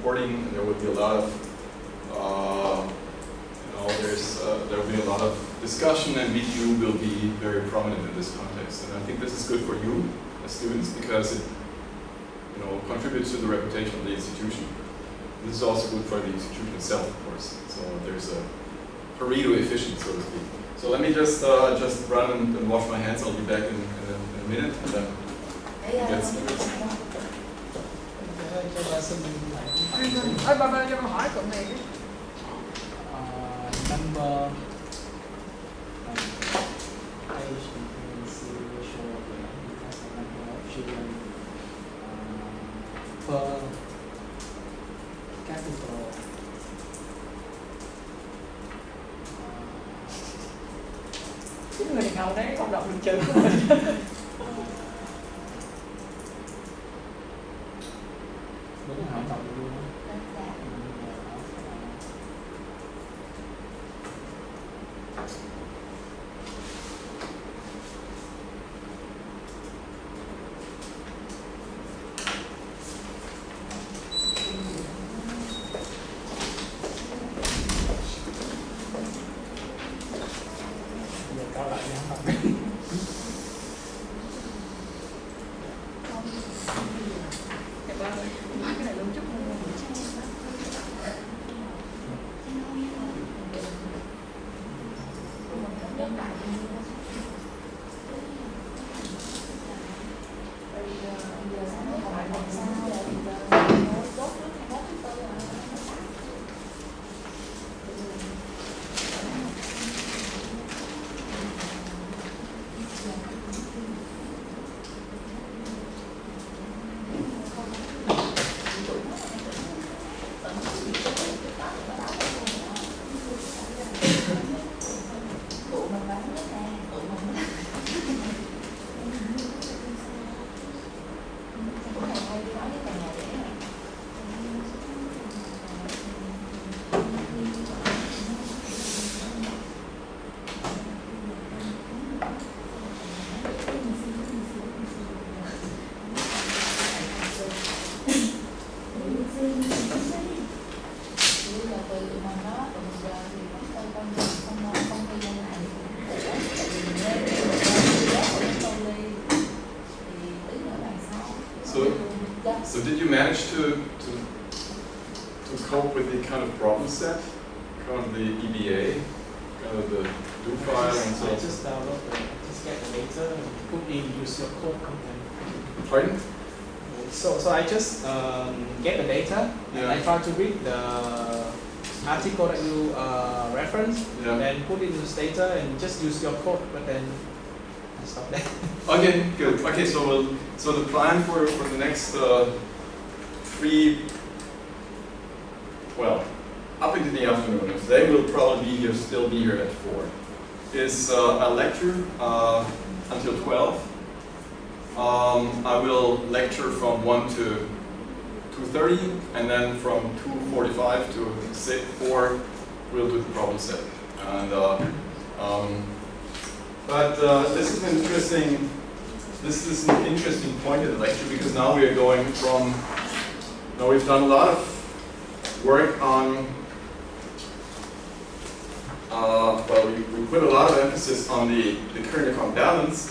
reporting, and there will be a lot of, there will be a lot of discussion, and VTU will be very prominent in this context. And I think this is good for you as students because it, contributes to the reputation of the institution. This is also good for the institution itself, of course. So there's a Pareto efficient, so to speak. So let me just run and wash my hands. I'll be back in a minute, and then get started. Bà cho con hỏi cụm này đi. Number age dependency ratio because the number of children per capita. Cái người ngầu đấy không đọc được chữ của mình. Đúng hỏi đọc được luôn. So did you manage to cope with the kind of problem set, kind of the EBA, kind of the do file and so on? I just download just get the data and put in use your code content. Pardon? So I just get the data and I try to read the article that you reference, and then put in this data and just use your code, but then I stop there. Okay, good. Okay, so the plan for the next up into the afternoon, if they will probably still be here at 4, is a lecture until 12. I will lecture from 1 to 2:30, and then from 2:45 to 4, we'll do the problem set. And this is an interesting. This is an interesting point in the lecture because now we are going from. Now we've done a lot of work on. We put a lot of emphasis on the current account balance,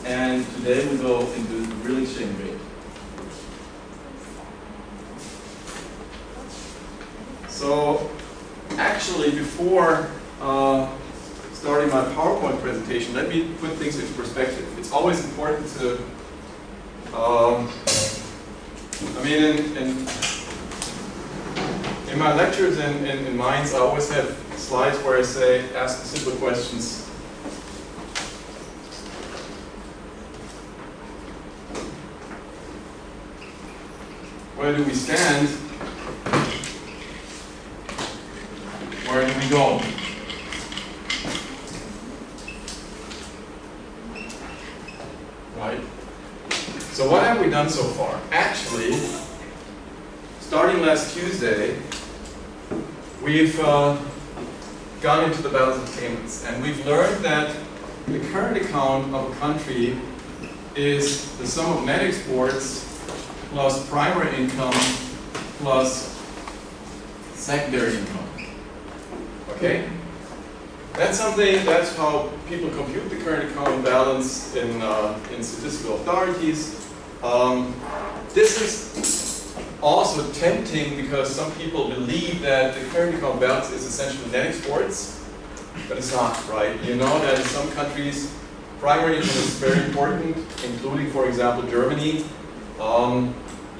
and today we go into the real exchange rate. So, actually, before starting my PowerPoint presentation, let me put things into perspective. It's always important to, in my lectures and in Mainz, I always have slides where I say, ask the simple questions. Where do we stand? Where do we go? Right? So what have we done so far? Actually, starting last Tuesday, we've gone into the balance of payments, and we've learned that the current account of a country is the sum of net exports plus primary income plus secondary income. Okay? That's something, that's how people compute the current account balance in statistical authorities. This is also tempting because some people believe that the current account balance is essentially net exports, but it's not, right? You know that in some countries, primary income is very important, including, for example, Germany,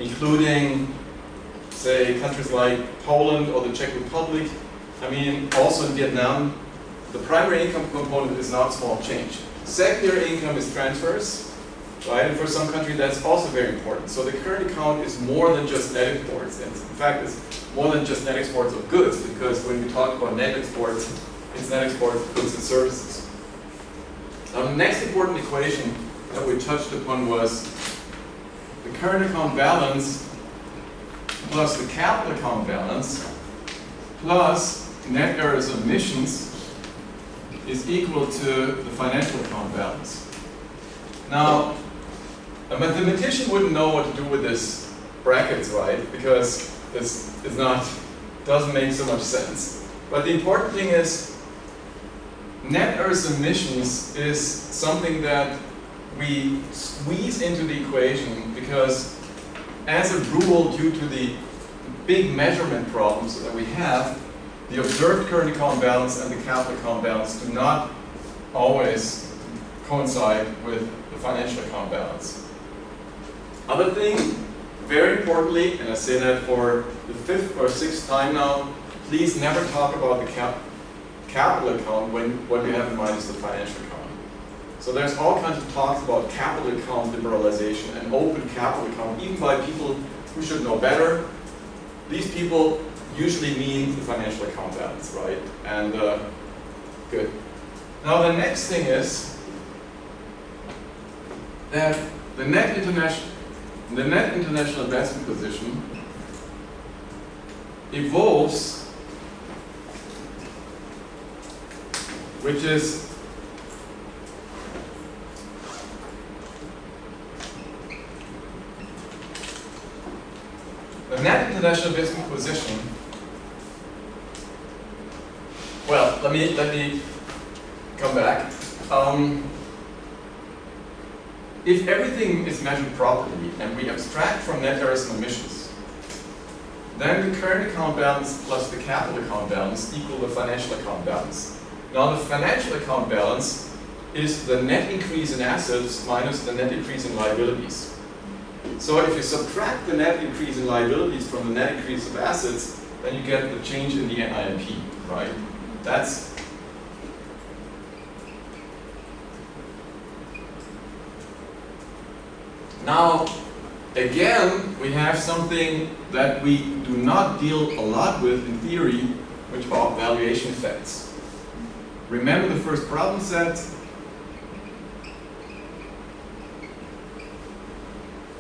including, say, countries like Poland or the Czech Republic. I mean, also in Vietnam, the primary income component is not small change. Secondary income is transfers, right? And for some countries, that's also very important. So the current account is more than just net exports. And in fact, it's more than just net exports of goods, because when we talk about net exports, it's net exports of goods and services. Now, the next important equation that we touched upon was the current account balance plus the capital account balance plus net errors and omissions is equal to the financial account balance. Now, a mathematician wouldn't know what to do with this brackets, right? Because this is not, doesn't make so much sense. But the important thing is, net errors and omissions is something that we squeeze into the equation because, as a rule, due to the big measurement problems that we have, the observed current account balance and the capital account balance do not always coincide with the financial account balance. Other thing, very importantly, and I say that for the 5th or 6th time now, please never talk about the capital account when what you have in mind is the financial account. So there's all kinds of talks about capital account liberalization and open capital account, even by people who should know better. These people usually mean the financial account balance, right? And good. Now the next thing is that the net international investment position evolves, which is the net international investment position. Well, let me come back. If everything is measured properly and we abstract from net errors and omissions, then the current account balance plus the capital account balance equal the financial account balance. Now the financial account balance is the net increase in assets minus the net increase in liabilities. So if you subtract the net increase in liabilities from the net increase of assets, then you get the change in the NINP, right? That's now, again, we have something that we do not deal a lot with in theory, which are valuation effects. Remember the first problem set?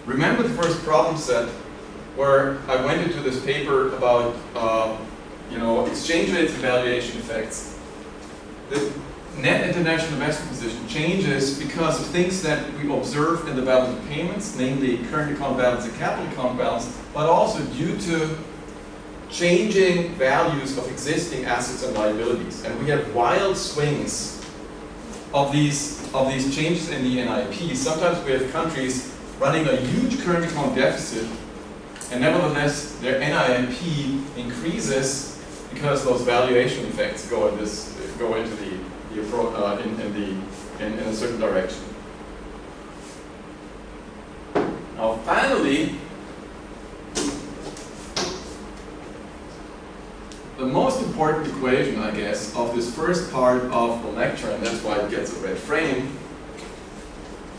Remember the first problem set where I went into this paper about exchange rates and valuation effects. The net international investment position changes because of things that we observe in the balance of payments, namely current account balance and capital account balance, but also due to changing values of existing assets and liabilities. And we have wild swings of these changes in the NIP. Sometimes we have countries running a huge current account deficit, and nevertheless their NINP increases because those valuation effects go into in a certain direction. Now finally, the most important equation, I guess, of this first part of the lecture, and that's why it gets a red frame,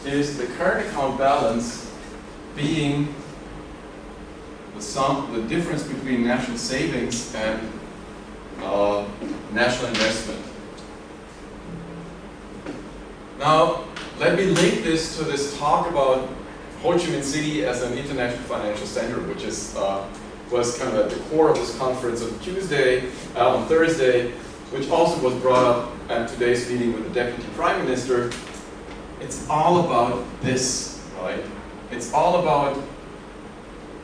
is the current account balance being the difference between national savings and national investment. Now, let me link this to this talk about Ho Chi Minh City as an international financial center, which was kind of at the core of this conference on Thursday, which also was brought up at today's meeting with the Deputy Prime Minister. It's all about this, right? It's all about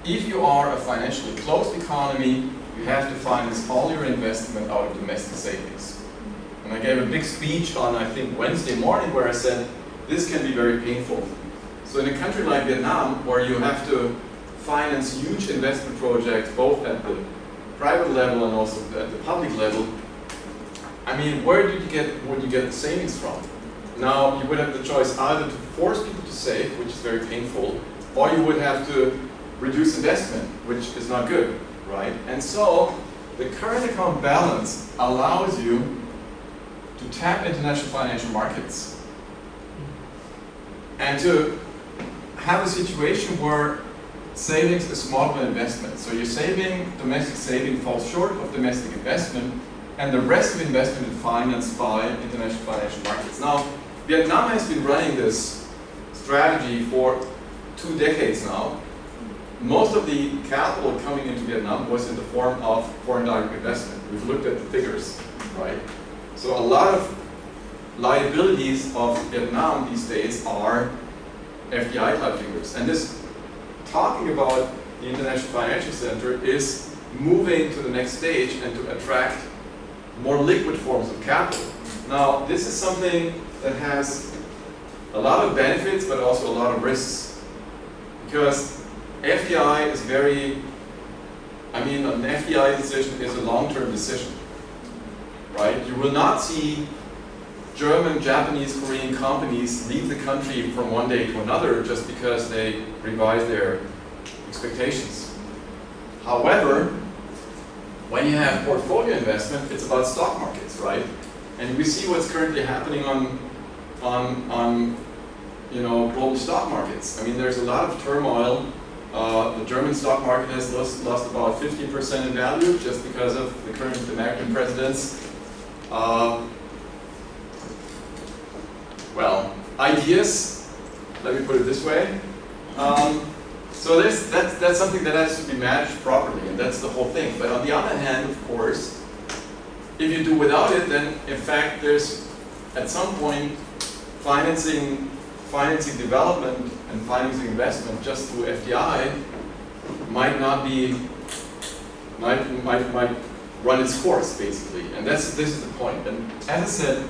if you are a financially closed economy, you have to finance all your investment out of domestic savings. And I gave a big speech on, I think, Wednesday morning where I said, this can be very painful. So in a country like Vietnam, where you have to finance huge investment projects, both at the private level and also at the public level, I mean, where would you get the savings from? Now, you would have the choice either to force people to save, which is very painful, or you would have to reduce investment, which is not good, right? And so, the current account balance allows you to tap international financial markets and to have a situation where savings is smaller than investment. So your domestic saving falls short of domestic investment, and the rest of investment is financed by international financial markets. Now, Vietnam has been running this strategy for 2 decades now. Most of the capital coming into Vietnam was in the form of foreign direct investment. We've looked at the figures, right? So a lot of liabilities of Vietnam these days are FDI type figures. And this, talking about the International Financial Center, is moving to the next stage and to attract more liquid forms of capital. Now, this is something that has a lot of benefits, but also a lot of risks. Because FDI is an FDI decision is a long-term decision, right? You will not see German, Japanese, Korean companies leave the country from one day to another just because they revise their expectations. However, when you have portfolio investment, it's about stock markets, right? And we see what's currently happening on global stock markets. I mean, there's a lot of turmoil. The German stock market has lost about 15% in value just because of the current American president's ideas. Let me put it this way. So that's something that has to be managed properly, and that's the whole thing. But on the other hand, of course, if you do without it, then in fact there's at some point financing development and financing investment just through FDI might run its course, basically. And this is the point. And as I said,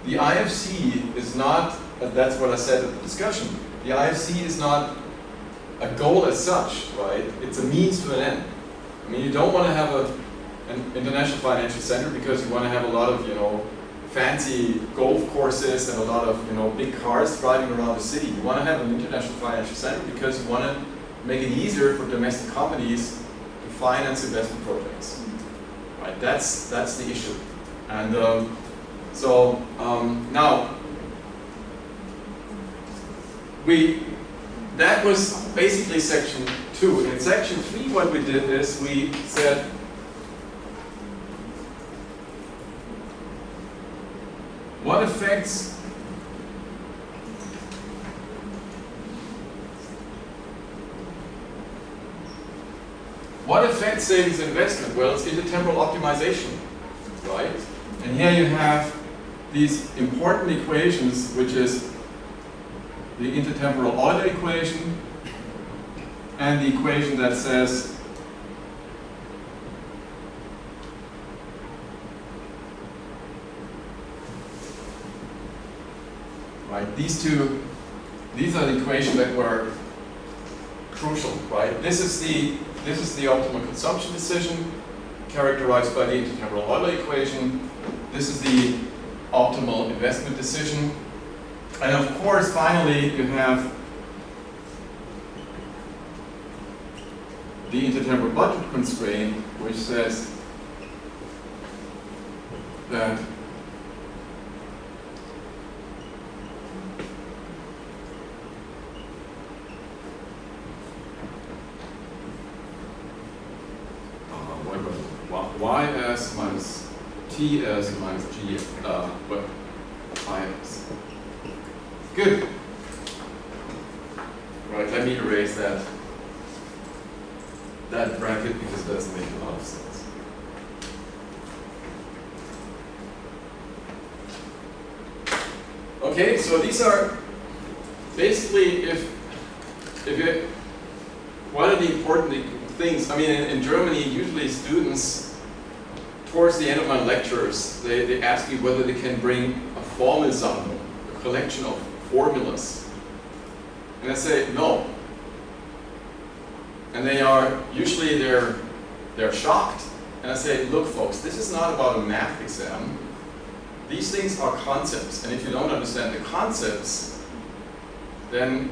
the IFC is not, that's what I said at the discussion, the IFC is not a goal as such, right? It's a means to an end. I mean, you don't want to have an international financial center because you want to have a lot of, fancy golf courses and a lot of, big cars driving around the city. You want to have an international financial center because you want to make it easier for domestic companies to finance investment projects, right? That's the issue. And now, that was basically section 2. In section 3, what we did is we said, what affects savings and investment? Well, it's intertemporal optimization, right? And here you have these important equations, which is the intertemporal Euler equation and the equation that says these are the equations that were crucial, right? This is the optimal consumption decision characterized by the intertemporal Euler equation. This is the optimal investment decision. And of course, finally, you have the intertemporal budget constraint, which says that ys minus ts minus g, is. Good. Right, let me erase that bracket because it doesn't make a lot of sense. Okay, so these are basically if what are the important things? I mean, in Germany, usually students, towards the end of my lectures, they ask me whether they can bring a Formelsammlung, a collection of formulas. And I say, no. And they are, usually they're shocked. And I say, look folks, this is not about a math exam. These things are concepts. And if you don't understand the concepts, then,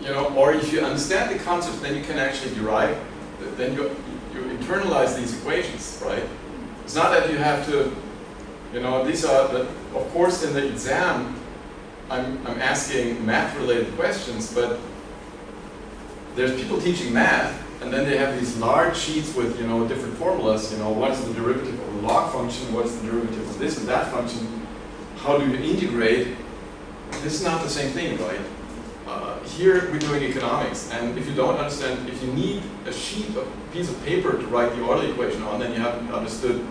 you know, or if you understand the concepts, then you can actually derive, then you internalize these equations, right? It's not that you have to, you know, these are, of course in the exam, I'm asking math-related questions, but there's people teaching math, and then they have these large sheets with, you know, different formulas, you know, what is the derivative of a log function, what is the derivative of this and that function, how do you integrate? This is not the same thing, right? Here we're doing economics, and if you don't understand, if you need a piece of paper to write the Euler equation on, then you haven't understood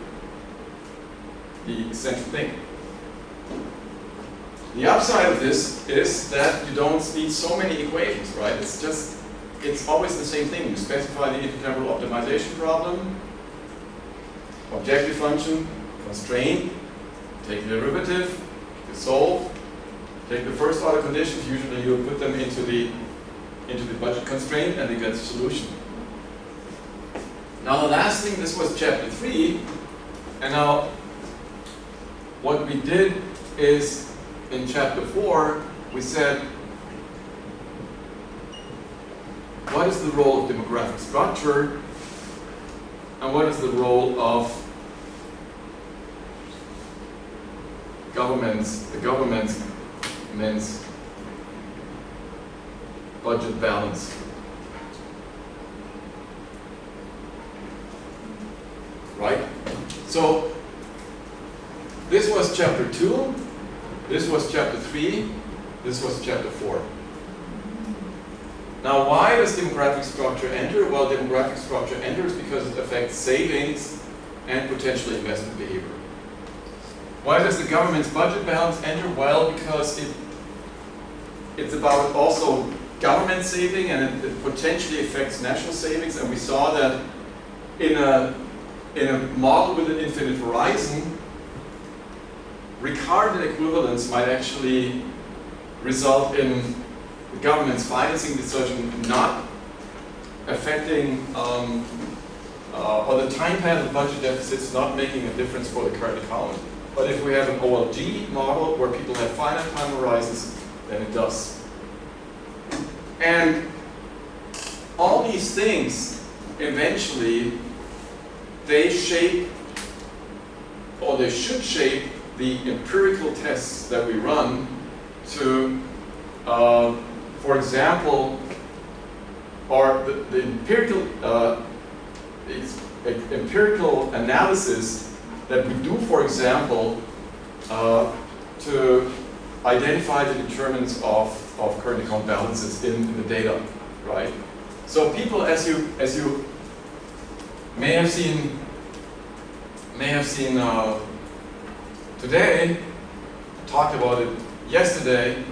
the essential thing. The upside of this is that you don't need so many equations, right? It's always the same thing. You specify the intertemporal optimization problem, objective function, constraint, take the derivative, you solve. Take the first order conditions, usually you put them into the budget constraint and you get the solution. Now the last thing, this was chapter 3, and now what we did is in chapter 4 we said, what is the role of demographic structure and what is the role of the government's budget balance. Right? So this was chapter 2, this was chapter 3, this was chapter 4. Now why does demographic structure enter? Well, demographic structure enters because it affects savings and potentially investment behavior. Why does the government's budget balance enter? Well, because it's about also government saving, and it potentially affects national savings, and we saw that in a model with an infinite horizon, Ricardian equivalence might actually result in the government's financing decision not affecting, or the time path of budget deficits not making a difference for the current economy. But if we have an OLG model where people have finite time horizons, then it does. And all these things, eventually, they shape, or they should shape, the empirical tests that we run to, for example, or the empirical analysis that we do, for example, to identify the determinants of current account balances in the data, right? So people, as you may have seen today, talked about it yesterday,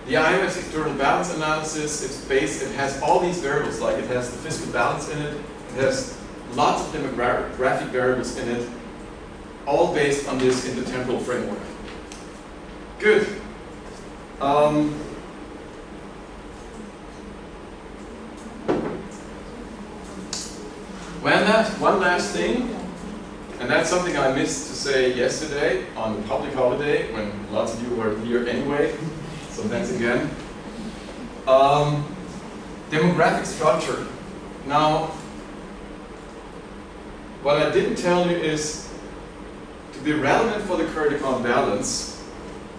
the IMF's external balance analysis, it has all these variables, like it has the fiscal balance in it, it has lots of demographic variables in it, all based on this intertemporal framework. Good. One last thing, and that's something I missed to say yesterday on the public holiday when lots of you were here anyway, so thanks again. Demographic structure. Now, what I didn't tell you is, to be relevant for the current account balance,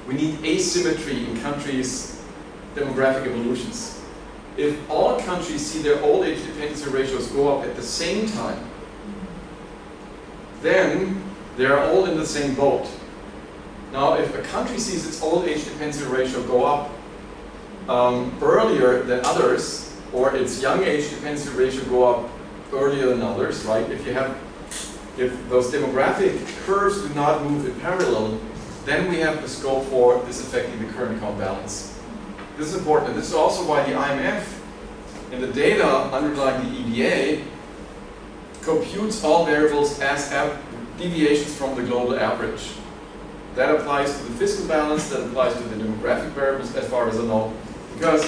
we need asymmetry in countries' demographic evolutions. If all countries see their old age dependency ratios go up at the same time, then they're all in the same boat. Now, if a country sees its old age dependency ratio go up earlier than others, or its young age dependency ratio go up earlier than others, right? If those demographic curves do not move in parallel, then we have the scope for this affecting the current account balance. This is important, and this is also why the IMF in the data underlying the EVA computes all variables as deviations from the global average. That applies to the fiscal balance, that applies to the demographic variables as far as I know. Because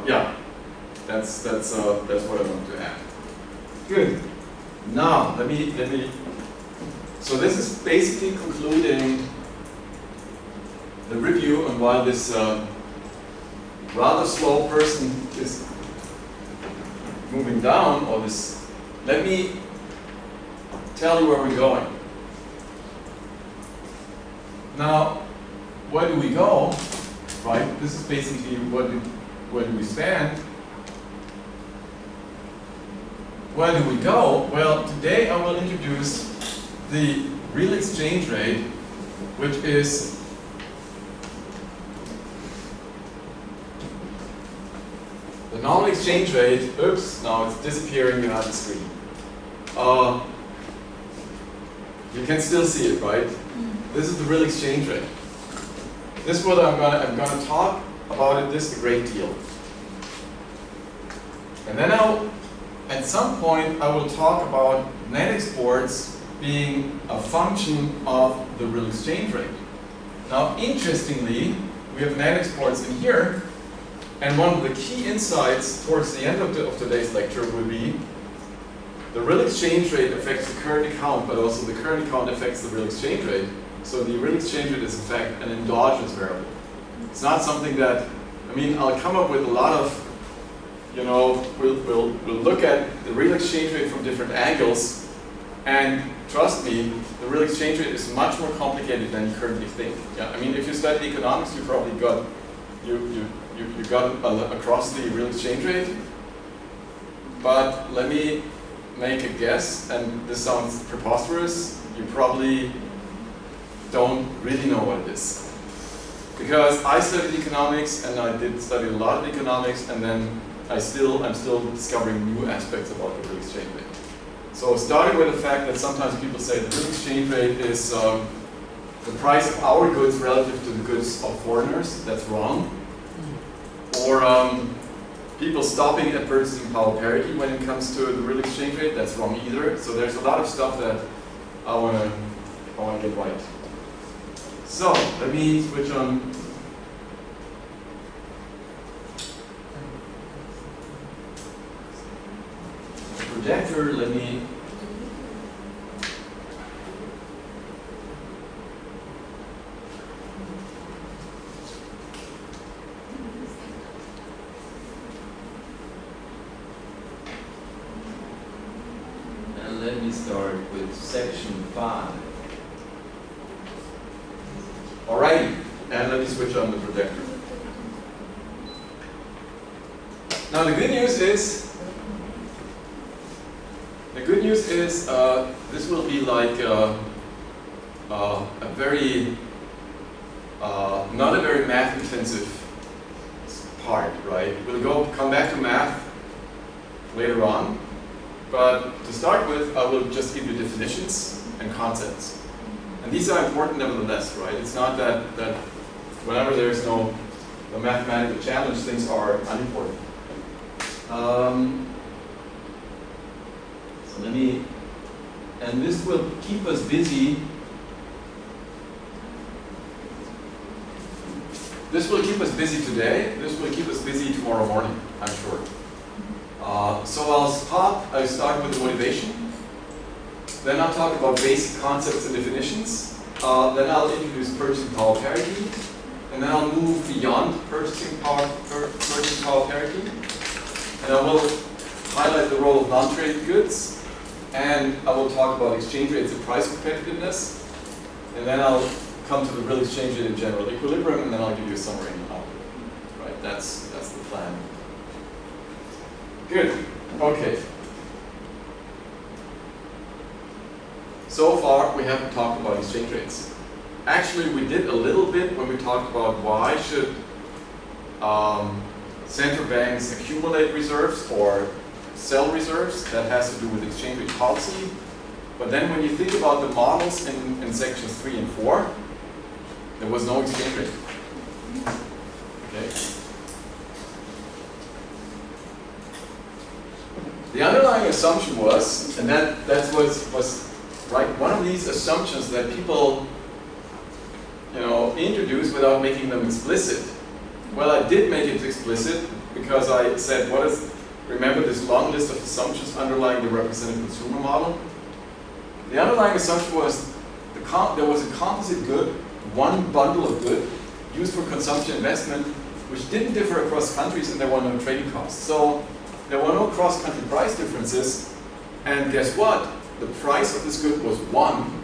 yeah, that's what I want to add. Good. Now let me. So this is basically concluding the review on why this rather slow person is moving down, or this. Let me tell you where we're going. Now, where do we go? Right. This is basically where do we stand? Where do we go? Well, today I will introduce the real exchange rate, which is the normal exchange rate. Oops, now it's disappearing behind the screen. You can still see it, right? This is the real exchange rate. This is what I'm gonna talk about this a great deal. And then at some point I will talk about net exports being a function of the real exchange rate. Now, interestingly, we have net exports in here, and one of the key insights towards the end of today's lecture will be the real exchange rate affects the current account, but also the current account affects the real exchange rate. So the real exchange rate is in fact an endogenous variable. It's not something that, I mean, I'll come up with a lot of, we'll look at the real exchange rate from different angles, and trust me, the real exchange rate is much more complicated than you currently think. Yeah, I mean, if you studied economics, you probably got across the real exchange rate. But let me make a guess, and this sounds preposterous. You probably don't really know what it is. Because I studied economics, and I did study a lot of economics, and then I'm still discovering new aspects about the real exchange rate. So starting with the fact that sometimes people say the real exchange rate is the price of our goods relative to the goods of foreigners. That's wrong. Or people stopping at purchasing power parity when it comes to the real exchange rate. That's wrong either. So there's a lot of stuff that I want to get right. So let me switch on. Projector, let me start with section 5. Alrighty, and let me switch on the projector. Now the good news is this will be like a very not a very math intensive part, right? We'll come back to math later on, but to start with, I will just give you definitions and concepts, and these are important nevertheless, right? It's not that whenever there's no mathematical challenge, things are unimportant. So let me, and this will keep us busy. This will keep us busy today. This will keep us busy tomorrow morning, I'm sure. So I'll start with the motivation. Then I'll talk about basic concepts and definitions. Then I'll introduce purchasing power parity. And then I'll move beyond purchasing power parity. And I will highlight the role of non-traded goods. And I will talk about exchange rates and price competitiveness. And then I'll come to the real exchange rate in general equilibrium, and then I'll give you a summary and outlook. Right, that's the plan. Good. Okay. So far, we haven't talked about exchange rates. Actually, we did a little bit when we talked about why should central banks accumulate reserves or sell reserves. That has to do with exchange rate policy. But then when you think about the models in sections 3 and 4, there was no exchange rate. Okay. The underlying assumption was, and that was right, one of these assumptions that people, you know, introduced without making them explicit. Well, I did make it explicit because I said, remember this long list of assumptions underlying the representative consumer model? The underlying assumption was there was a composite good, one bundle of good, used for consumption investment, which didn't differ across countries, and there were no trading costs. So there were no cross-country price differences, and guess what? The price of this good was 1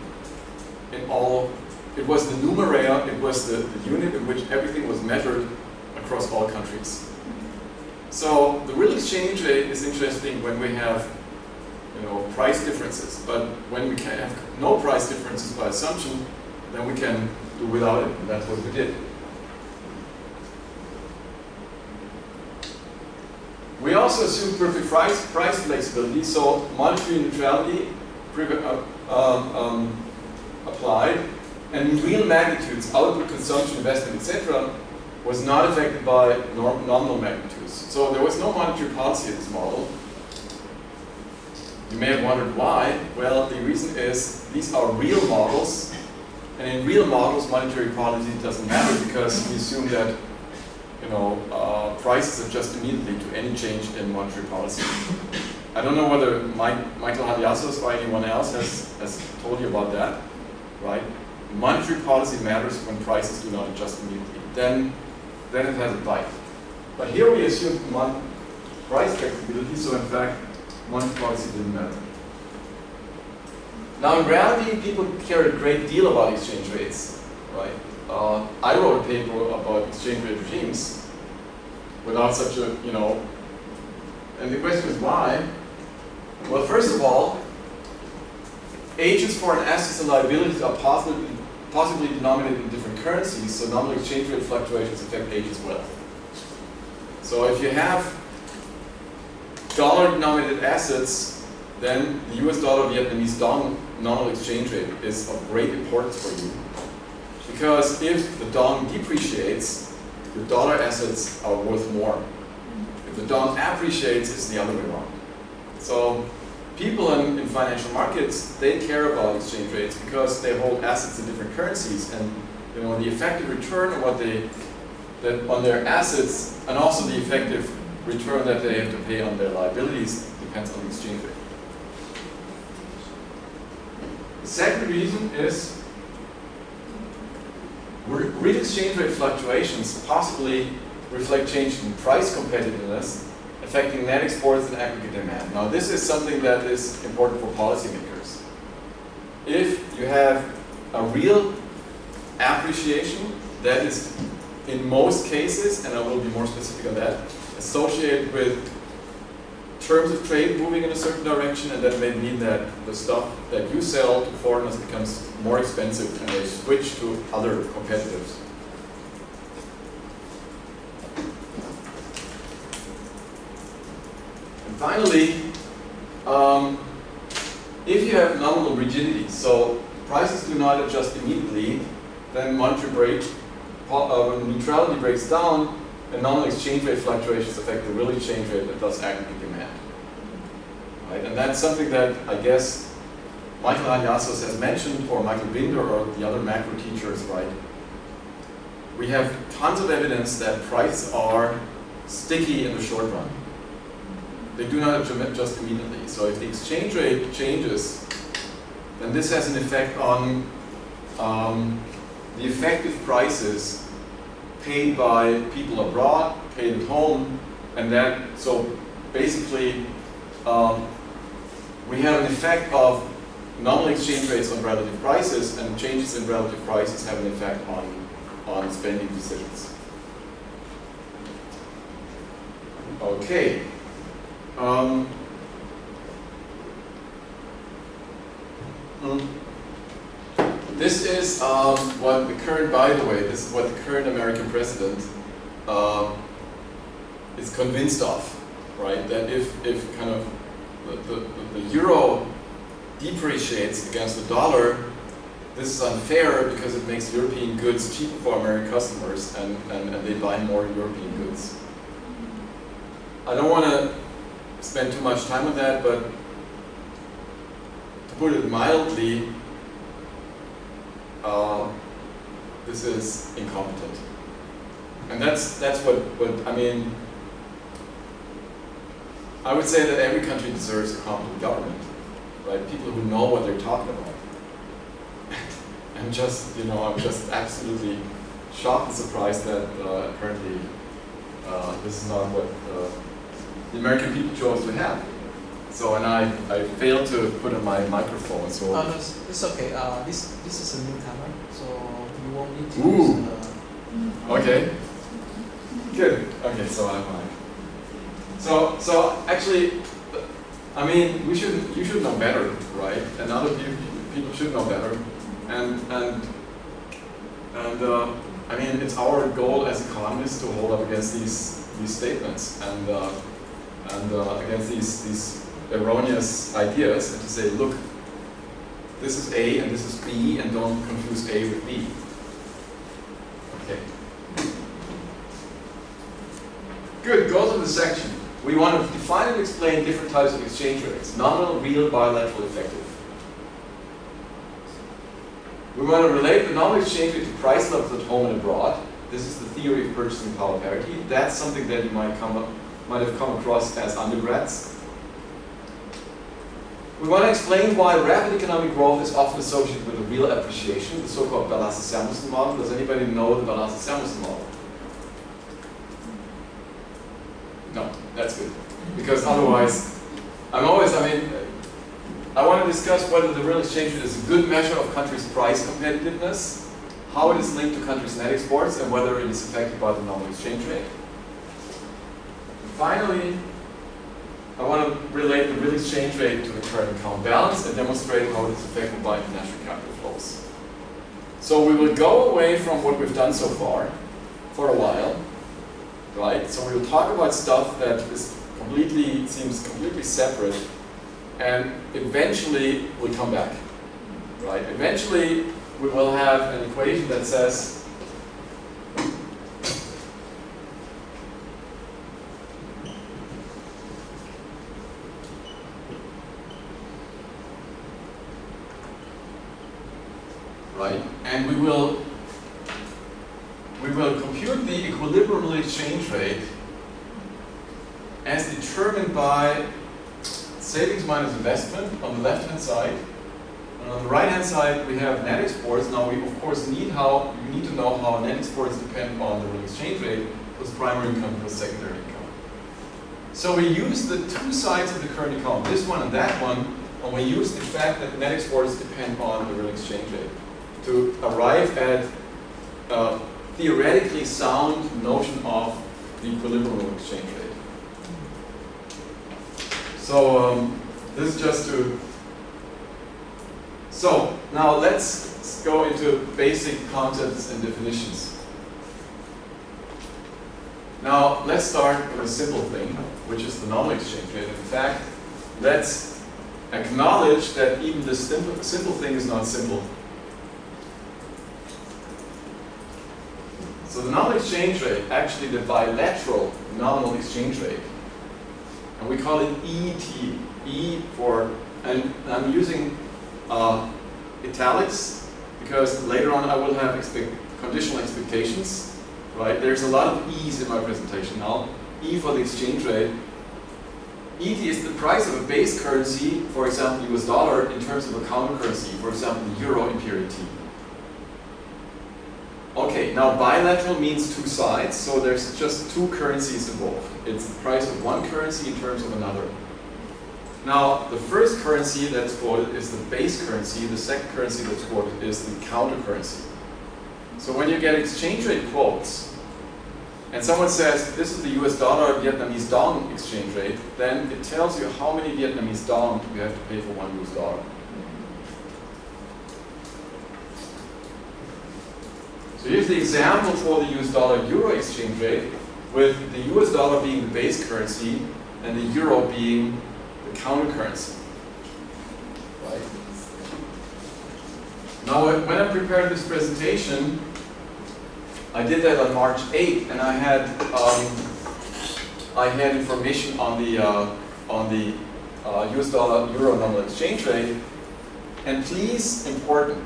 in all. It was the numerator, it was the unit in which everything was measured across all countries. So the real exchange rate is interesting when we have, you know, price differences, but when we can have no price differences by assumption, then we can do without it, and that's what we did. We also assumed perfect price flexibility, so monetary neutrality applied, and real magnitudes, output, consumption, investment, etc., was not affected by nominal magnitudes. So there was no monetary policy in this model. You may have wondered why. Well, the reason is these are real models, and in real models, monetary policy doesn't matter because we assume that, you know, prices adjust immediately to any change in monetary policy. I don't know whether Michael Haliassos or anyone else has told you about that, right? Monetary policy matters when prices do not adjust immediately. Then it has a bite. But here we assume price flexibility, so in fact, monetary policy didn't matter. Now in reality, people care a great deal about exchange rates, right? I wrote a paper about exchange rate regimes without such a, you know, and the question is why? Well, first of all, agents for an assets and liabilities are possibly denominated in different currencies, so nominal exchange rate fluctuations affect agents' wealth. So if you have dollar-denominated assets, then the US dollar Vietnamese dong nominal exchange rate is of great importance for you. Because if the dong depreciates, your dollar assets are worth more. If the dong appreciates, it's the other way around. So people in financial markets, they care about exchange rates because they hold assets in different currencies, and you know the effective return on on their assets, and also the effective return that they have to pay on their liabilities depends on the exchange rate. The second reason is real exchange rate fluctuations possibly reflect change in price competitiveness, affecting net exports and aggregate demand. Now this is something that is important for policymakers. If you have a real appreciation that is in most cases, and I will be more specific on that, associated with terms of trade moving in a certain direction, and that may mean that the stuff that you sell to foreigners becomes more expensive and they switch to other competitors. And finally, if you have nominal rigidity, so prices do not adjust immediately, then neutrality breaks down, and nominal exchange rate fluctuations affect the real exchange rate and thus aggregate demand. Right? And that's something that I guess Michael Haliassos has mentioned, or Michael Binder, or the other macro teachers, right? We have tons of evidence that prices are sticky in the short run. They do not adjust immediately. So if the exchange rate changes, then this has an effect on the effective prices paid by people abroad, paid at home, and that, so basically we have an effect of nominal exchange rates on relative prices, and changes in relative prices have an effect on spending decisions. Okay. This is what the current, by the way, this is what the current American president is convinced of, right? That if kind of the euro depreciates against the dollar, this is unfair because it makes European goods cheaper for American customers and they buy more European goods. I don't want to spend too much time on that, but to put it mildly, this is incompetent. And that's what I mean. I would say that every country deserves a competent government, right? People who know what they're talking about. I'm just absolutely shocked and surprised that apparently this is not what the American people chose to have. So, and I failed to put on my microphone. So no, it's okay. This is a newcomer, so you won't need to Ooh. use. Okay. Good. Okay, so I have mine. So actually, I mean, you should know better, right? And other people should know better. And I mean, it's our goal as economists to hold up against these statements and against these erroneous ideas, and to say, look, this is A and this is B, and don't confuse A with B. Okay. Good. Go to the section. We want to define and explain different types of exchange rates: nominal, real, bilateral, effective. We want to relate the nominal exchange rate to price levels at home and abroad. This is the theory of purchasing power parity. That's something that you might have come across as undergrads. We want to explain why rapid economic growth is often associated with a real appreciation, the so-called Balassa-Samuelson model. Does anybody know the Balassa-Samuelson model? No, that's good. Because otherwise, I want to discuss whether the real exchange rate is a good measure of countries' price competitiveness, how it is linked to countries' net exports, and whether it is affected by the nominal exchange rate. And finally, I want to relate the real exchange rate to the current account balance and demonstrate how it is affected by international capital flows. So we will go away from what we've done so far for a while, right? So we will talk about stuff that seems completely separate, and eventually we'll come back, right? Eventually we will have an equation that says right, and we will compute the equilibrium exchange rate as determined by savings minus investment on the left-hand side, and on the right-hand side we have net exports. Now we of course need to know how net exports depend on the real exchange rate plus primary income plus secondary income. So we use the two sides of the current account, this one and that one, and we use the fact that net exports depend on the real exchange rate to arrive at a theoretically sound notion of the equilibrium exchange rate. So this is just to. So now let's go into basic concepts and definitions. Now let's start with a simple thing, which is the nominal exchange rate. In fact, let's acknowledge that even the simple thing is not simple. So the nominal exchange rate, actually the bilateral nominal exchange rate, and we call it ET. E for, and I'm using italics because later on I will have conditional expectations, right? There's a lot of E's in my presentation now. E for the exchange rate. ET is the price of a base currency, for example US dollar, in terms of a counter currency, for example the euro in period T. Okay, now bilateral means two sides, so there's just two currencies involved. It's the price of one currency in terms of another. Now, the first currency that's quoted is the base currency, the second currency that's quoted is the counter currency. So when you get exchange rate quotes, and someone says, this is the US dollar Vietnamese dong exchange rate, then it tells you how many Vietnamese dong you have to pay for one US dollar. So here's the example for the US dollar euro exchange rate, with the US dollar being the base currency and the euro being the counter currency. right? Now, when I prepared this presentation, I did that on March 8th, and I had information on the US dollar euro nominal exchange rate. And please, important,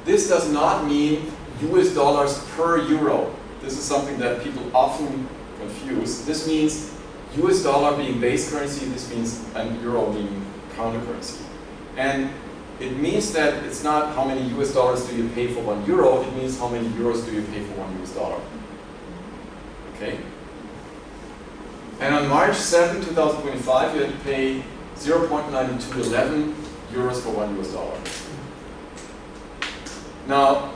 this does not mean US dollars per euro. This is something that people often confuse. This means US dollar being base currency, this means and euro being counter currency. And it means that it's not how many US dollars do you pay for 1 euro, it means how many euros do you pay for 1 US dollar. Okay? And on March 7, 2025, you had to pay 0.9211 euros for 1 US dollar. Now,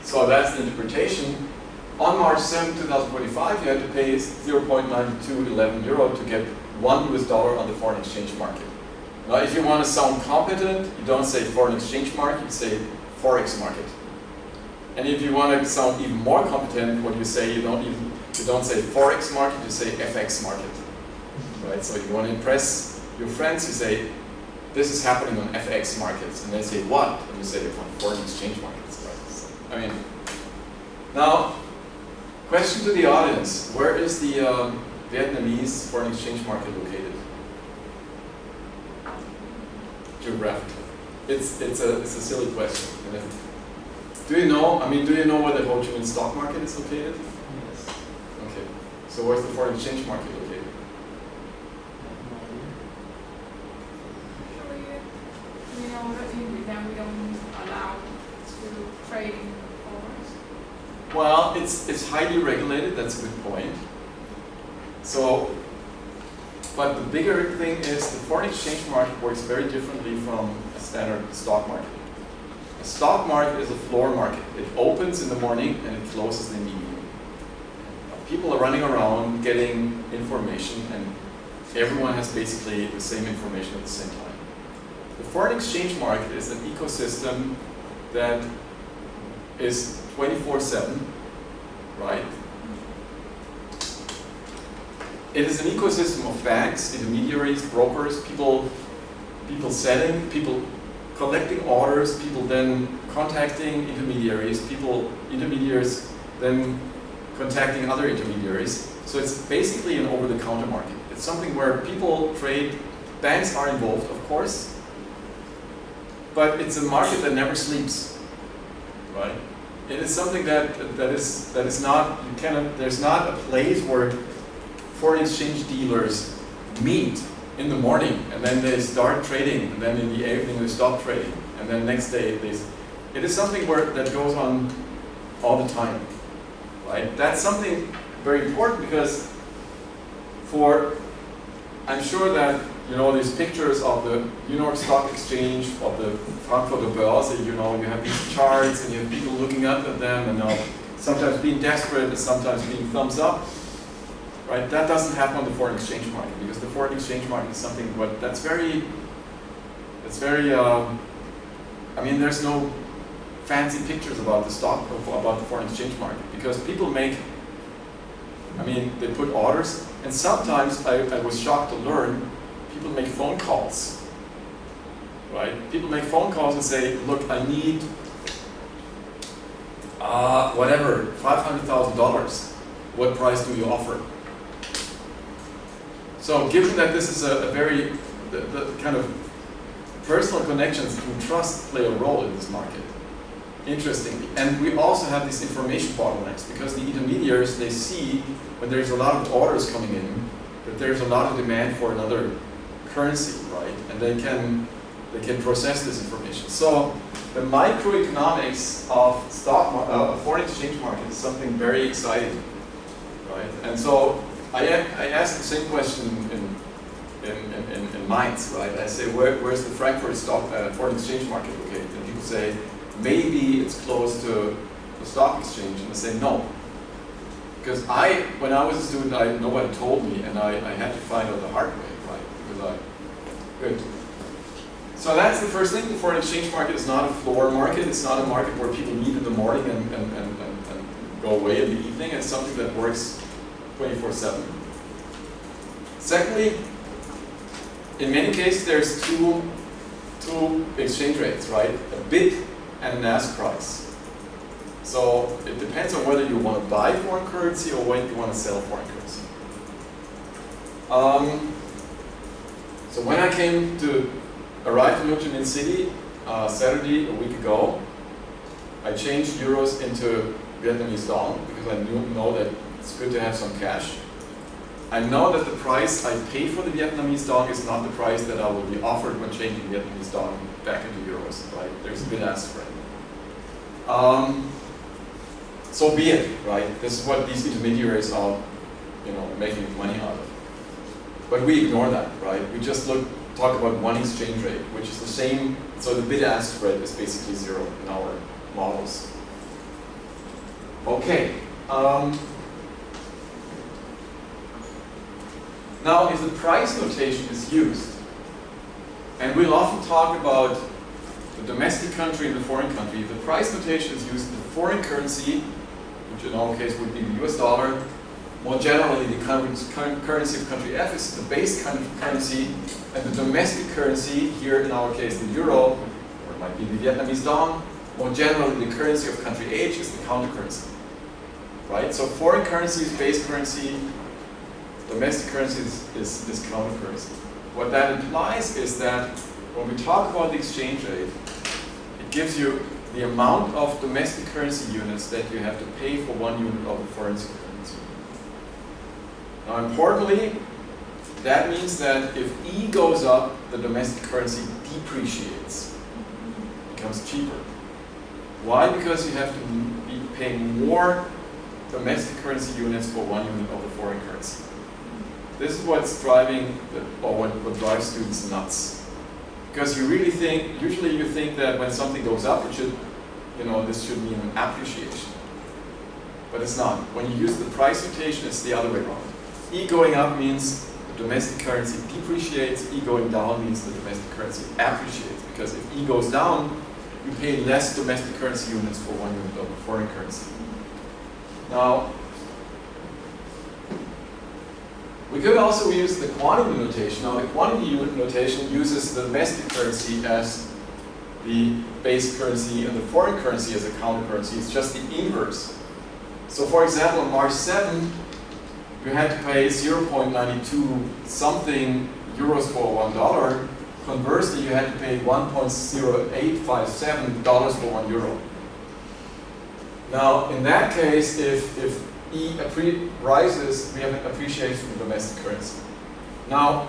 so that's the interpretation. On March 7, 2025, you had to pay 0.9211 euro to get 1 US dollar on the foreign exchange market. Now, if you want to sound competent, you don't say foreign exchange market, you say forex market. And if you want to sound even more competent, what you say, you don't say forex market, you say FX market. Right? So if you want to impress your friends, you say, this is happening on FX markets. And they say, what? And you say, on foreign exchange markets. Right? So, I mean, now, question to the audience, where is the Vietnamese foreign exchange market located? Geographically. It's a silly question. Do you know, do you know where the Ho Chi Minh stock market is located? Yes. Okay. So where's the foreign exchange market located? You know that in Vietnam we don't allow to trade in forex. Well, it's highly regulated, that's a good point. So, but the bigger thing is the foreign exchange market works very differently from a standard stock market. A stock market is a floor market. It opens in the morning and it closes in the evening. People are running around getting information and everyone has basically the same information at the same time. The foreign exchange market is an ecosystem that is 24/7, right? It is an ecosystem of banks, intermediaries, brokers, people selling, people collecting orders, people then contacting intermediaries, intermediaries then contacting other intermediaries. So it's basically an over-the-counter market. It's something where people trade, banks are involved, of course, but it's a market that never sleeps, right? It is something that is not, there's not a place where foreign exchange dealers meet in the morning and then they start trading and then in the evening they stop trading and then next day it is something that goes on all the time, right? That's something very important because I'm sure that you know these pictures of the New York Stock Exchange, of the Frankfurter Börse, you know, you have these charts and you have people looking up at them and sometimes being desperate and sometimes being thumbs up. Right? That doesn't happen on the foreign exchange market because the foreign exchange market is something that's very, there's no fancy pictures about the foreign exchange market because people they put orders and sometimes I was shocked to learn people make phone calls, right? People make phone calls and say, look, I need whatever, $500,000. What price do you offer? So given that this is the kind of personal connections and trust play a role in this market, interestingly. And we also have these information bottlenecks because the intermediaries, they see when there's a lot of orders coming in, that there's a lot of demand for another currency, right? And they can process this information. So the microeconomics of foreign exchange market is something very exciting, right? And so I asked the same question in Mainz, right? I say, where's the Frankfurt foreign exchange market located? And people say, maybe it's close to the stock exchange. And I say, no. Because when I was a student, nobody told me, and I had to find out the hard way, right? Good. So that's the first thing. The foreign exchange market is not a floor market. It's not a market where people meet in the morning and go away in the evening. It's something that works 24/7. Secondly, in many cases there's two exchange rates, right? A bid and an ask price. So it depends on whether you want to buy foreign currency or when you want to sell foreign currency. So when I arrived in Ho Chi Minh City Saturday, a week ago, I changed euros into Vietnamese dong because I know that it's good to have some cash. I know that the price I pay for the Vietnamese dong is not the price that I will be offered when changing Vietnamese dong back into euros, right? There's a bid-ask spread. So be it, right? This is what these intermediaries are, making money out of. But we ignore that, right? We just talk about one exchange rate, which is the same. So the bid-ask spread is basically zero in our models. Okay. Now, if the price notation is used, and we'll often talk about the domestic country and the foreign country, if the price notation is used, the foreign currency, which in our case would be the US dollar, more generally the currency of country F is the base currency, and the domestic currency, here in our case the euro, or it might be the Vietnamese dong, more generally the currency of country H is the counter currency. Right? So foreign currency is base currency, domestic currency is counter currency. What that implies is that when we talk about the exchange rate, it gives you the amount of domestic currency units that you have to pay for 1 unit of the foreign currency. Now importantly, that means that if E goes up, the domestic currency depreciates, becomes cheaper. Why? Because you have to be paying more domestic currency units for 1 unit of the foreign currency. This is what's driving, what drives students nuts. Because you really think, usually you think that when something goes up, it should, this should mean an appreciation. But it's not. When you use the price notation, it's the other way around. E going up means the domestic currency depreciates, E going down means the domestic currency appreciates. Because if E goes down, you pay less domestic currency units for 1 unit of the foreign currency. Now, we could also use the quantity notation. Now, the quantity unit notation uses the domestic currency as the base currency and the foreign currency as a counter currency. It's just the inverse. So, for example, on March 7, you had to pay 0.92 something euros for $1. Conversely, you had to pay $1.0857 for 1 euro. Now, in that case, if E rises, we have an appreciation of domestic currency. Now,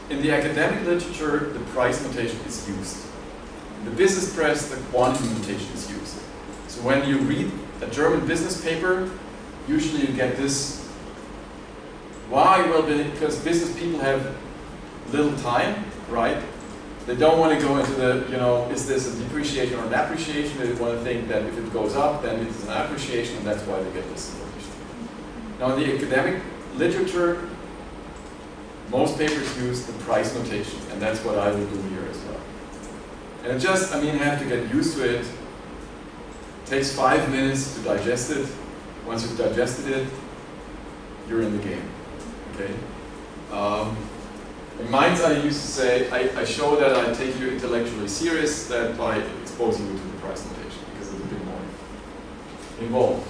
in the academic literature, the price notation is used. In the business press, the quantity notation is used. So when you read a German business paper, usually you get this. Why? Well, because business people have little time, right? They don't want to go into the, is this a depreciation or an appreciation? They want to think that if it goes up, then it's an appreciation, and that's why they get this information. Now, in the academic literature, most papers use the price notation, and that's what I will do here as well. And it just, you have to get used to it. It takes 5 minutes to digest it. Once you've digested it, you're in the game. Okay? In Mainz, I used to say, I show that I take you intellectually serious that by exposing you to the price notation, because it's a bit more involved.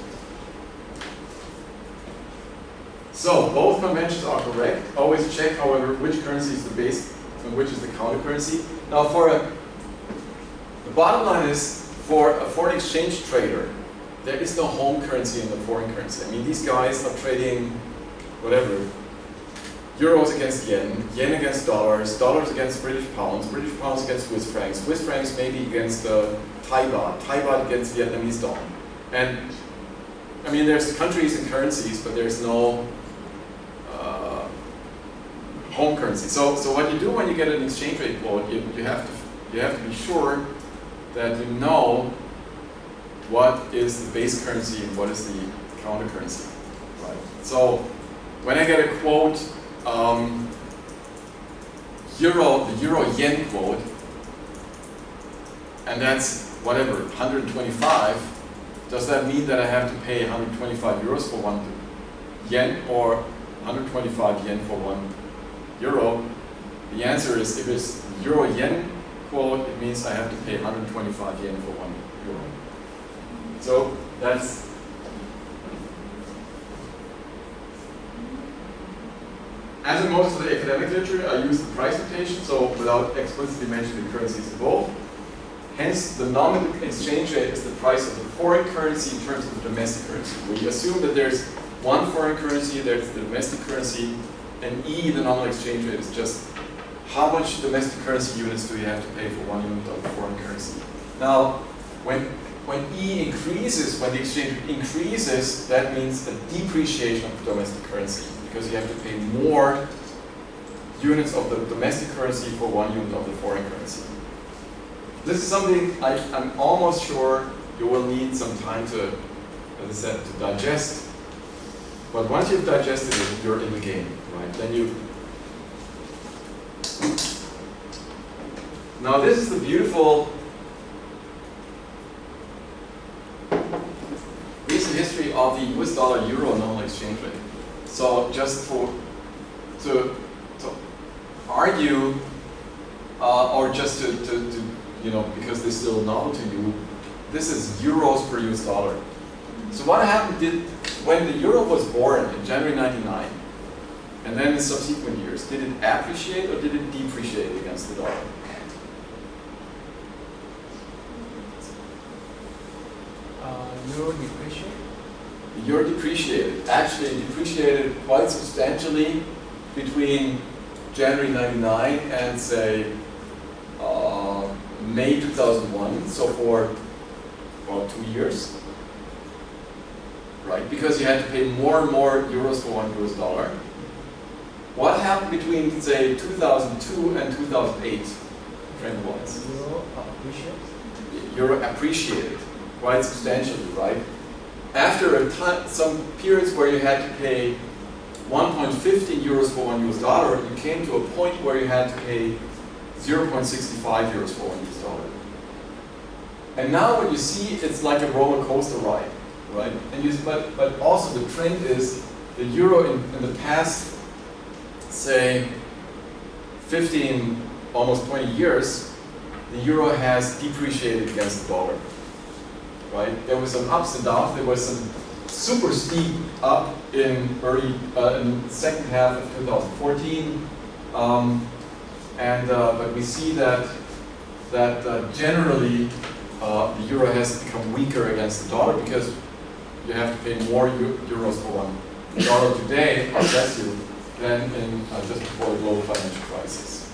So, both conventions are correct. Always check, however, which currency is the base and which is the counter currency. Now, the bottom line is, for a foreign exchange trader, there is no home currency in the foreign currency. These guys are trading whatever, euros against yen, yen against dollars, dollars against British pounds against Swiss francs maybe against Thai baht against Vietnamese dong. And there's countries and currencies, but there's no home currency. So what you do when you get an exchange rate quote, you have to be sure that you know what is the base currency and what is the counter currency. Right. So when I get a quote, the euro-yen quote, and that's whatever, 125, does that mean that I have to pay 125 euros for 1 yen or 125 yen for 1 euro? The answer is, if it's euro-yen quote, it means I have to pay 125 yen for 1 euro. So that's as in most of the academic literature, I use the price notation, so without explicitly mentioning the currencies involved. Hence, the nominal exchange rate is the price of the foreign currency in terms of the domestic currency. We assume that there's one foreign currency, there's the domestic currency, and E, the nominal exchange rate, is just how much domestic currency units do you have to pay for 1 unit of the foreign currency. Now, when E increases, when the exchange rate increases, that means a depreciation of the domestic currency, because you have to pay more units of the domestic currency for 1 unit of the foreign currency. This is something I'm almost sure you will need some time to, as I said, to digest. But once you've digested it, you're in the game, right? Then you. Now this is the beautiful recent history of the US dollar-euro nominal exchange rate. So just to argue, or just to you know, because they're still novel to you, this is euros per US dollar. So what happened when the euro was born in January 99, and then in subsequent years, did it appreciate or did it depreciate against the dollar? Euro depreciate? The euro depreciated. Actually, it depreciated quite substantially between January 99 and say May 2001, so for about 2 years, right? Because you had to pay more and more euros for 1 US dollar. What happened between, say, 2002 and 2008, trend-wise? Euro appreciate? Euro appreciated quite substantially, right? After some periods where you had to pay 1.15 euros for 1 US dollar, you came to a point where you had to pay 0.65 euros for 1 US dollar. And now what you see, it's like a roller coaster ride, right? And but also the trend is the euro in the past, say, 15, almost 20 years, the euro has depreciated against the dollar, right? There was some ups and downs. There was some super steep up in in the second half of 2014. But we see that generally the euro has become weaker against the dollar because you have to pay more euros for 1 dollar today, or bless you, than in just before the global financial crisis.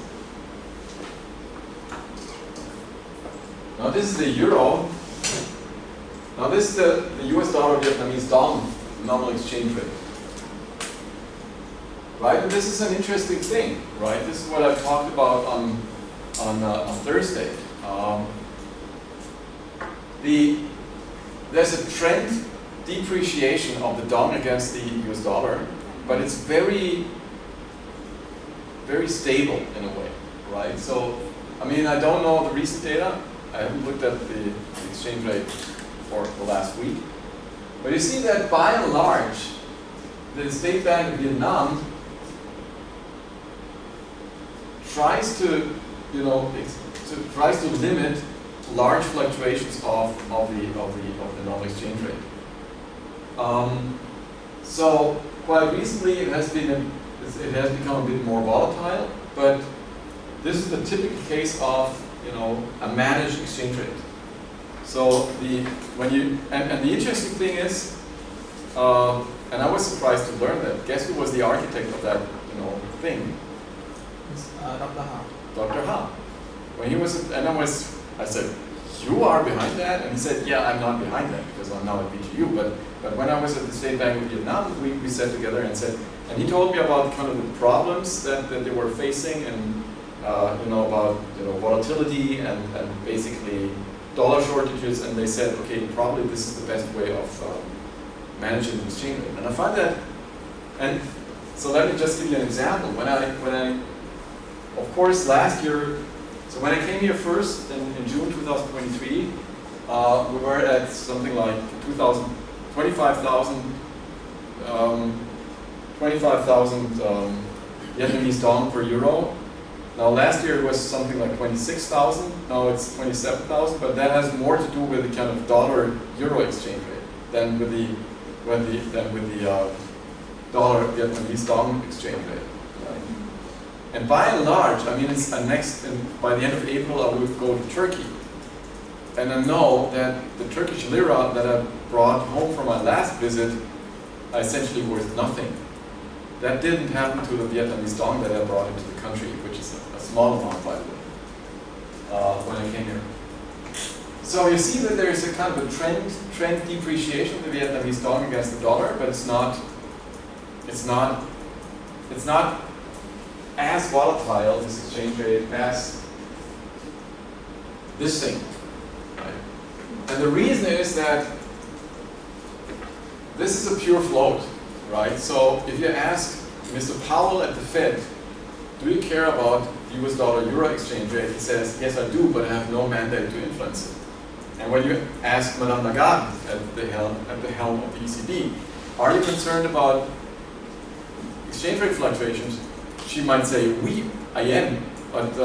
Now this is the euro. Now this is the US dollar Vietnamese dong nominal exchange rate. Right, and this is an interesting thing, right? This is what I talked about on Thursday. There's a trend depreciation of the dong against the US dollar, but it's very, very stable in a way, right? So, I mean, I don't know the recent data. I haven't looked at the exchange rate for the last week, but you see that by and large, the State Bank of Vietnam tries to, you know, tries to limit large fluctuations of the nominal exchange rate. So quite recently, it has become a bit more volatile, but this is the typical case of, you know, a managed exchange rate. So and the interesting thing is, and I was surprised to learn that. Guess who was the architect of that, you know, thing? Dr. Ha. Dr. Ha. When he was, and I said, you are behind that? And he said, yeah, I'm not behind that because I'm now at BGU. But when I was at the State Bank of Vietnam, we sat together and said, and he told me about kind of the problems that they were facing, and you know, about, you know, volatility and basically dollar shortages. And they said, okay, probably this is the best way of managing the exchange rate. And I find that, and so let me just give you an example. When I of course, last year, so when I came here first in June 2023, we were at something like 25,000 25,000 Vietnamese dong per euro. Now last year it was something like 26,000, now it's 27,000, but that has more to do with the kind of dollar-euro exchange rate than with the dollar Vietnamese dong exchange rate. Right? And by and large, I mean, it's by the end of April I will go to Turkey. And I know that the Turkish lira that I brought home from my last visit are essentially worth nothing. That didn't happen to the Vietnamese dong that I brought into the country, which is a small amount, by the way, when I came here. So you see that there is a kind of a trend depreciation of the Vietnamese dong against the dollar, but it's not as volatile, this exchange rate, as this thing. Right? And the reason is that this is a pure float, right? So if you ask Mr. Powell at the Fed, do you care about the US dollar-euro exchange rate? He says, yes, I do, but I have no mandate to influence it. And when you ask Madame Lagarde at the helm of the ECB, are you concerned about exchange rate fluctuations? She might say, oui, I am, but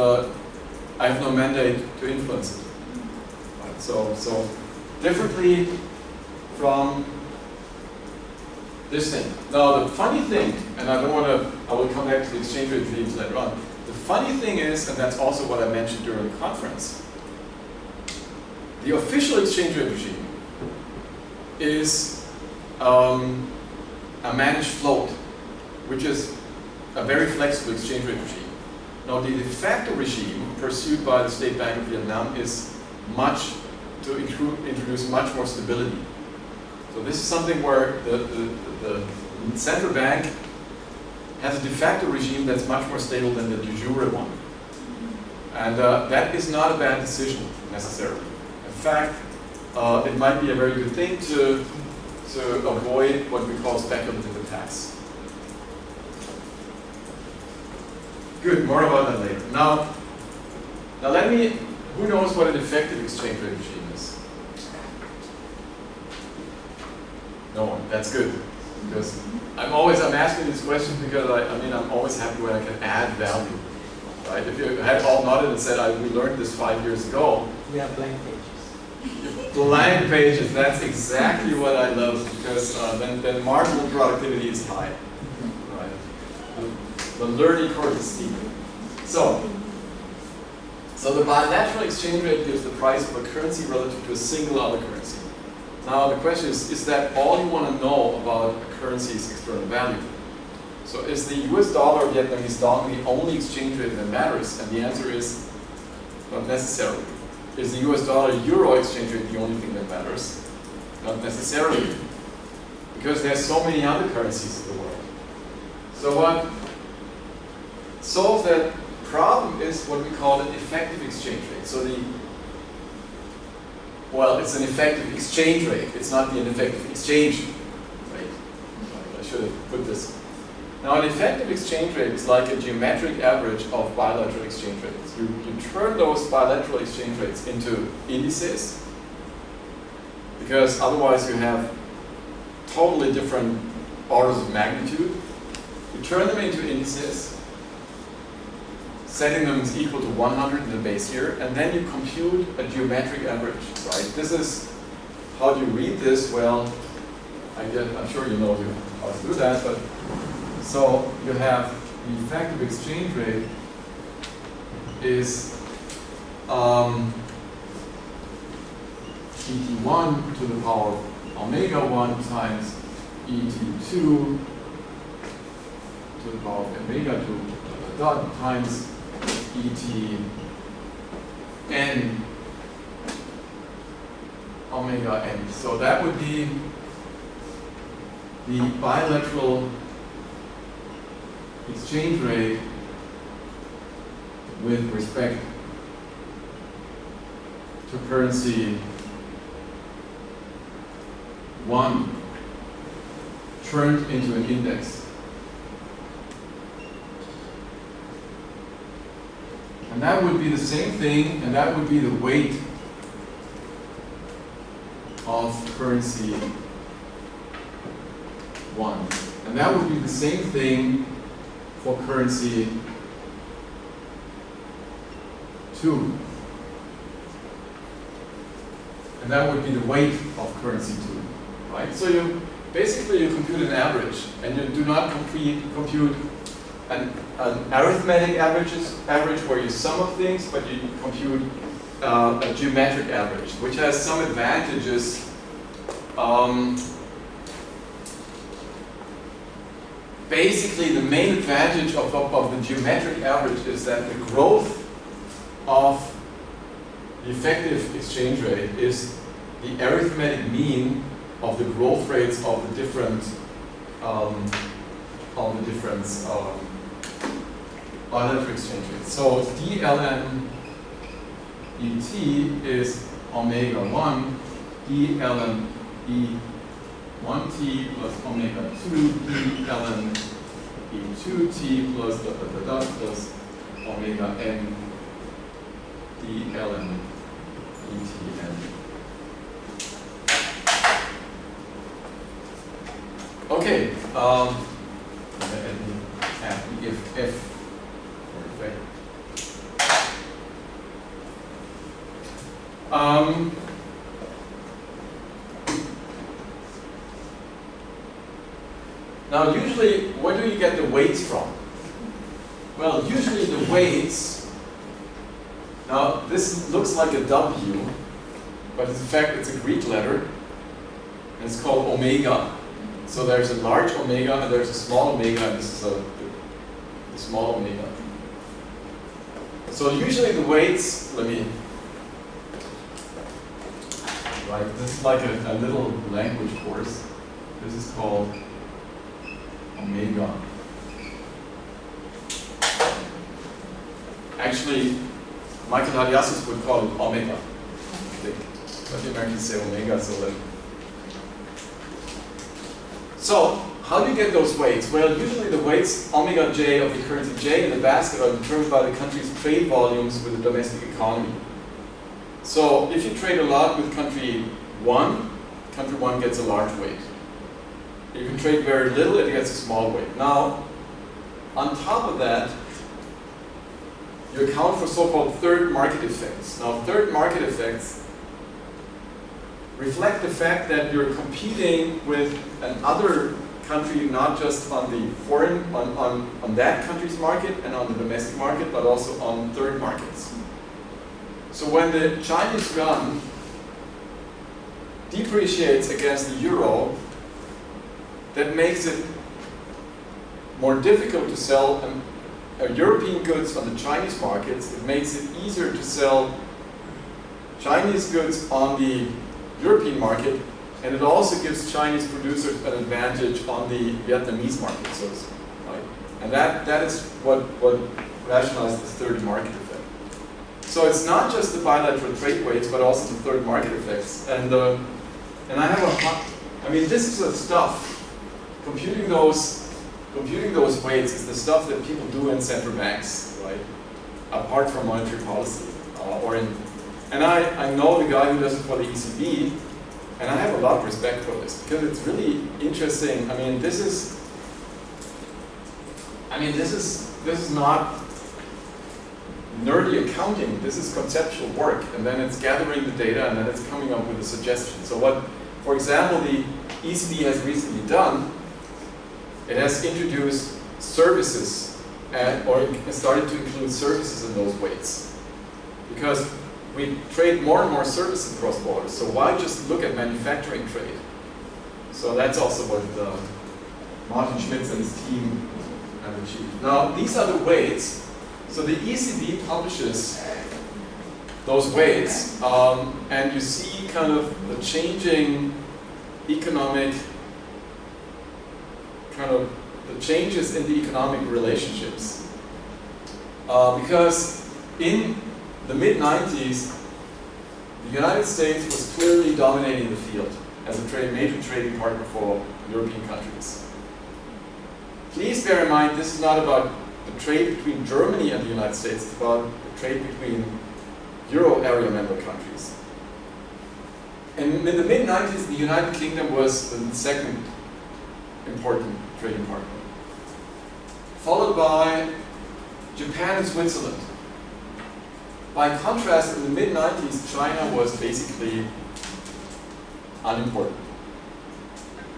I have no mandate to influence it. Right? So differently from this thing. Now the funny thing, and I will come back to the exchange rate regimes later on. The funny thing is, and that's also what I mentioned during the conference, the official exchange rate regime is a managed float, which is a very flexible exchange rate regime. Now the de facto regime pursued by the State Bank of Vietnam is to introduce much more stability. So this is something where the central bank has a de facto regime that's much more stable than the de jure one. And that is not a bad decision, necessarily. In fact, it might be a very good thing to avoid what we call speculative attacks. Good, more about that later. Now who knows what an effective exchange rate regime is? No one, that's good. Because I'm asking these questions because I'm always happy when I can add value. Right? If you had all nodded and said, we learned this 5 years ago. We have blank pages. Blank pages, that's exactly what I love, because then marginal productivity is high. Right? The learning curve is steep. So the bilateral exchange rate gives the price of a currency relative to a single other currency. Now the question is that all you want to know about a currency's external value? So is the US dollar or Vietnamese dong the only exchange rate that matters? And the answer is not necessarily. Is the US dollar-euro exchange rate the only thing that matters? Not necessarily. Because there's so many other currencies in the world. So what solves that problem is what we call an effective exchange rate. So it's an effective exchange rate. It's not the ineffective exchange rate. I should have put this. Now, an effective exchange rate is like a geometric average of bilateral exchange rates. You turn those bilateral exchange rates into indices, because otherwise you have totally different orders of magnitude. You turn them into indices, setting them as equal to 100 in the base year, and then you compute a geometric average, right? This is, how do you read this? Well, I'm sure you know how to do that, but so you have the effective exchange rate is ET1 to the power of omega 1 times ET2 to the power of omega 2 dot times ET omega n. So that would be the bilateral exchange rate with respect to currency 1 turned into an index. And that would be the same thing, and that would be the weight of currency 1. And that would be the same thing for currency 2. And that would be the weight of currency 2, right? So you basically compute an average, and you do not compute an arithmetic average where you sum of things, but you compute a geometric average, which has some advantages. Basically, the main advantage of the geometric average is that the growth of the effective exchange rate is the arithmetic mean of the growth rates of the different bilateral exchange rates. So DLN ET is omega 1, DLN E1t plus omega 2, DLN E2t plus plus omega n DLN ETN. Okay, if now usually, where do you get the weights from? Well, usually the weights, now this looks like a W, but in fact it's a Greek letter, and it's called omega. So there's a large omega and there's a small omega, and this is the small omega. So usually the weights, right, this is like a little language course. This is called omega. Actually, Michael Haliassis would call it omega, I think. But the Americans say omega, so then. So, how do you get those weights? Well, usually the weights, omega j of the currency j in the basket, are determined by the country's trade volumes with the domestic economy. So, if you trade a lot with country 1 gets a large weight. If you trade very little, it gets a small weight. Now, on top of that, you account for so-called third market effects. Now, third market effects reflect the fact that you're competing with another country, not just on the foreign, on that country's market and on the domestic market, but also on third markets. So when the Chinese yuan depreciates against the euro, that makes it more difficult to sell European goods on the Chinese markets. It makes it easier to sell Chinese goods on the European market, and it also gives Chinese producers an advantage on the Vietnamese market, so to speak, right? And that is what rationalizes this third market effect. So it's not just the bilateral trade weights, but also the third market effects. And I have this is the stuff. Computing those weights is the stuff that people do in central banks, right? Apart from monetary policy, and I know the guy who does it for the ECB, and I have a lot of respect for this because it's really interesting. This is not nerdy accounting. This is conceptual work, and then it's gathering the data, and then it's coming up with a suggestion. So what, for example, the ECB has recently done, it has introduced services, or it started to include services in those weights. Because we trade more and more services across borders, so why just look at manufacturing trade? So that's also what Martin Schmitz and his team have achieved. Now, these are the weights. So the ECB publishes those weights, and you see kind of the changing economic, the changes in the economic relationships. Because in the mid-90s, the United States was clearly dominating the field as a major trading partner for European countries. Please bear in mind, this is not about the trade between Germany and the United States, it's about the trade between Euro area member countries. And in the mid-90s, the United Kingdom was the second important trading partner. Followed by Japan and Switzerland. By contrast, in the mid-90s, China was basically unimportant.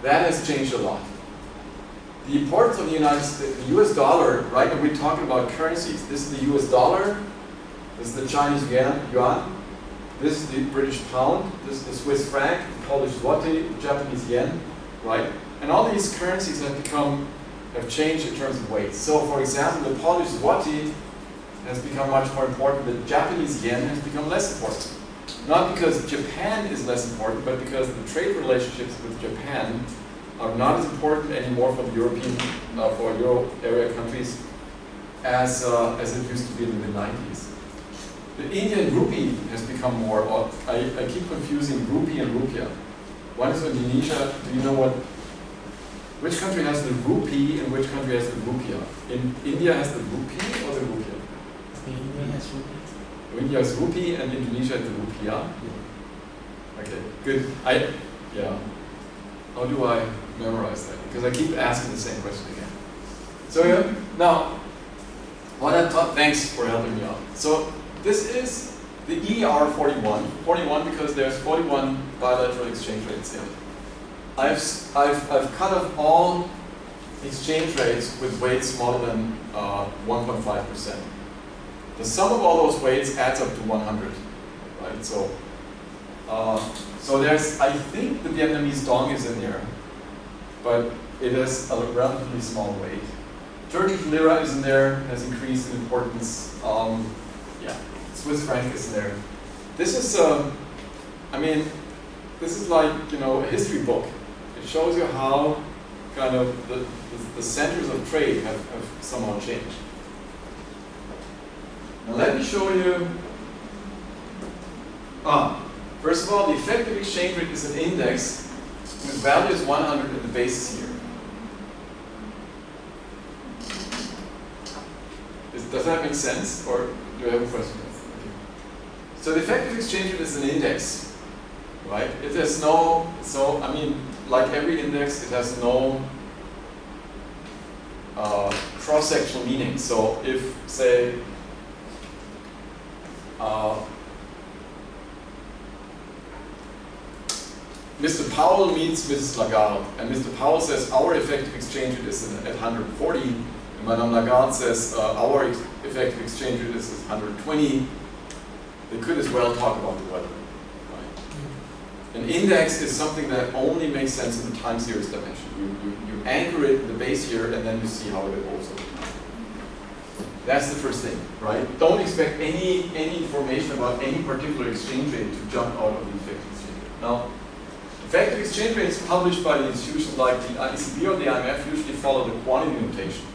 That has changed a lot. The importance of the United States, the US dollar, right, and we're talking about currencies. This is the US dollar, this is the Chinese yuan, this is the British pound, this is the Swiss franc, the Polish zloty, the Japanese yen, right? And all these currencies have changed in terms of weight. So for example, the Polish zloty has become much more important, the Japanese yen has become less important. Not because Japan is less important, but because the trade relationships with Japan are not as important anymore for the European, for Euro area countries as it used to be in the mid-90s. The Indian rupee has become more, I keep confusing rupee and rupiah. One is Indonesia, do you know which country has the rupee and which country has the rupiah? India has the rupee or the rupiah? India has rupee. India has rupee and Indonesia has the rupiah? Okay, good. Yeah. How do I memorize that? Because I keep asking the same question again. So yeah, now, what I thought, thanks for helping me out. So this is the ER41, 41 because there's 41 bilateral exchange rates in it. I've cut off all exchange rates with weights smaller than 1.5%. The sum of all those weights adds up to 100, right? So, so there's, I think the Vietnamese dong is in there, but it is a relatively small weight. Turkish lira is in there, has increased in importance. Yeah, Swiss franc is in there. This is, I mean, this is like, you know, a history book. It shows you how kind of the centers of trade have somehow changed. Now let me show you, first of all, the effective exchange rate is an index whose value is 100 and the basis here. Does that make sense, or do you have a question? Okay. So the effective exchange rate is an index, right? It has no, so I mean, like every index, it has no cross-sectional meaning. So if, say, Mr. Powell meets Mrs. Lagarde, and Mr. Powell says our effective exchange rate is at 140, and Madame Lagarde says our effective exchange rate is at 120. They could as well talk about the weather. Right? An index is something that only makes sense in the time series dimension. You anchor it in the base year, and then you see how it evolves over time. That's the first thing, right? Don't expect any information about any particular exchange rate to jump out of the effective exchange rate. Now, effective exchange rates published by the institutions like the ECB or the IMF usually follow the quantity notation.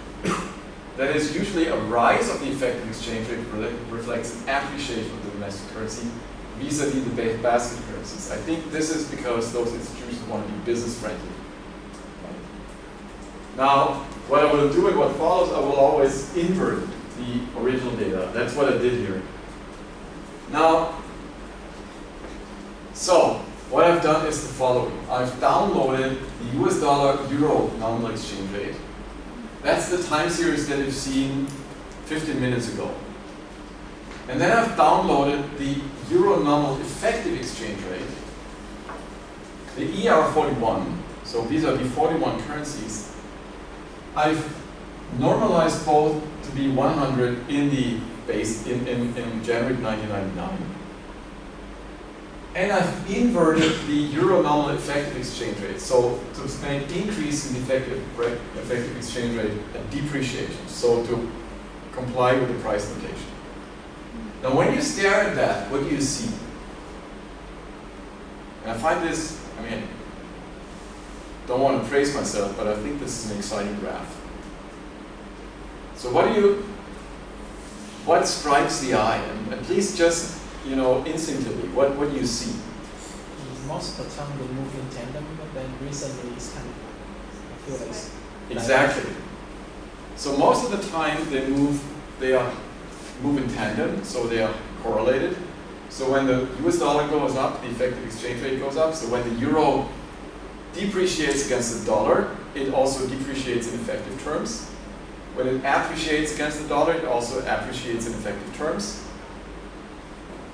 That is, usually a rise of the effective exchange rate reflects an appreciation of the domestic currency vis-a-vis the basket currencies. I think this is because those institutions want to be business friendly. Right? Now, what I will do and what follows, I will always invert the original data. That's what I did here. Now, so what I've done is the following. I've downloaded the US dollar-euro nominal exchange rate. That's the time series that you've seen 15 minutes ago. And then I've downloaded the euro nominal effective exchange rate, the ER41, so vis-a-vis 41 currencies. I've normalized both to be 100 in the base in January 1999. And I've inverted the euro nominal effective exchange rate. So to explain increase in the effective exchange rate and depreciation. So to comply with the price notation. Now when you stare at that, what do you see? And I find this, I mean, don't want to praise myself, but I think this is an exciting graph. So what strikes the eye? And please just, you know, instinctively, what do you see? Most of the time they move in tandem, but then recently it's kind of, I feel like exactly. So most of the time they move in tandem, so they are correlated. So when the US dollar goes up, the effective exchange rate goes up. So when the euro depreciates against the dollar, it also depreciates in effective terms. When it appreciates against the dollar, it also appreciates in effective terms.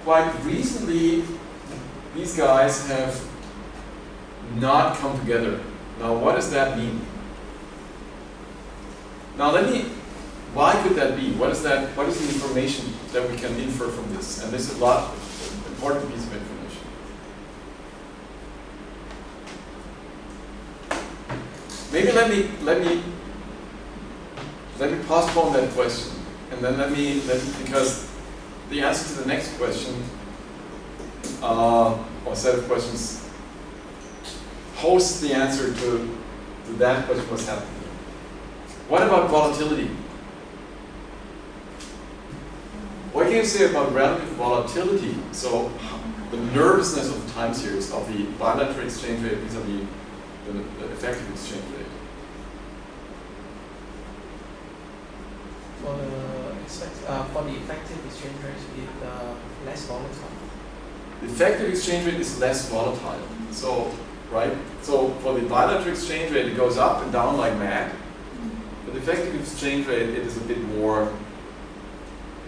Quite recently, these guys have not come together. Now, what does that mean? Now, why could that be? What is the information that we can infer from this? And this is an important piece of information. Maybe let me postpone that question, and then because the answer to the next question, or set of questions, hosts the answer to that question, what's happening. What about volatility? What can you say about relative volatility? So the nervousness of the time series of the bilateral exchange rate vis-a-vis the effective exchange rate. For the effective exchange rate, it's less volatile. The effective exchange rate is less volatile. So, right? So for the bilateral exchange rate, it goes up and down like mad. For the effective exchange rate, it is a bit more,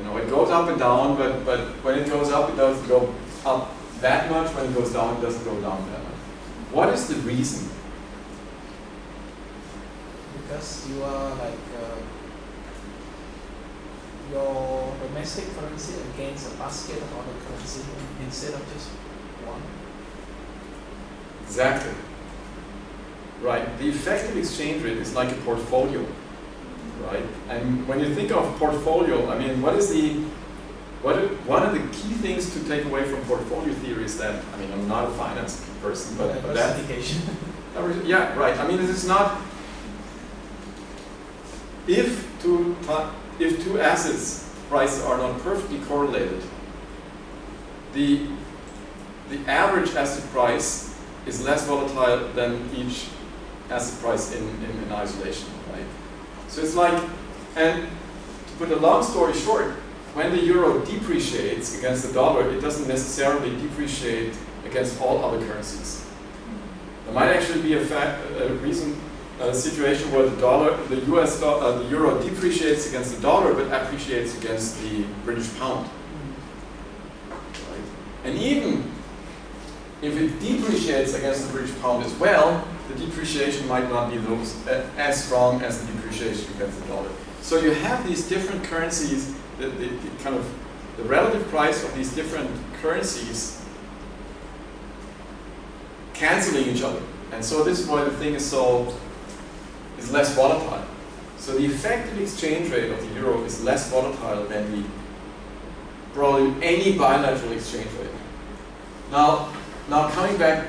it goes up and down, but when it goes up, it doesn't go up that much. When it goes down, it doesn't go down that much. What is the reason? Because you are your domestic currency against a basket of other currency instead of just one. Exactly. Right. The effective exchange rate is like a portfolio, right? And when you think of portfolio, I mean, one of the key things to take away from portfolio theory is that, I mean, I'm not a finance person, but that, yeah, right. I mean, this is not, if two assets prices are not perfectly correlated, the average asset price is less volatile than each asset price in isolation, right? So it's like, and to put a long story short, when the euro depreciates against the dollar, it doesn't necessarily depreciate against all other currencies. There might actually be a situation where the euro depreciates against the dollar but appreciates against the British pound. Right? And even if it depreciates against the British pound as well, the depreciation might not be as strong as the depreciation against the dollar. So you have these different currencies, the relative price of these different currencies canceling each other. And so this is why the thing is less volatile. So the effective exchange rate of the euro is less volatile than probably any bilateral exchange rate. Now coming back,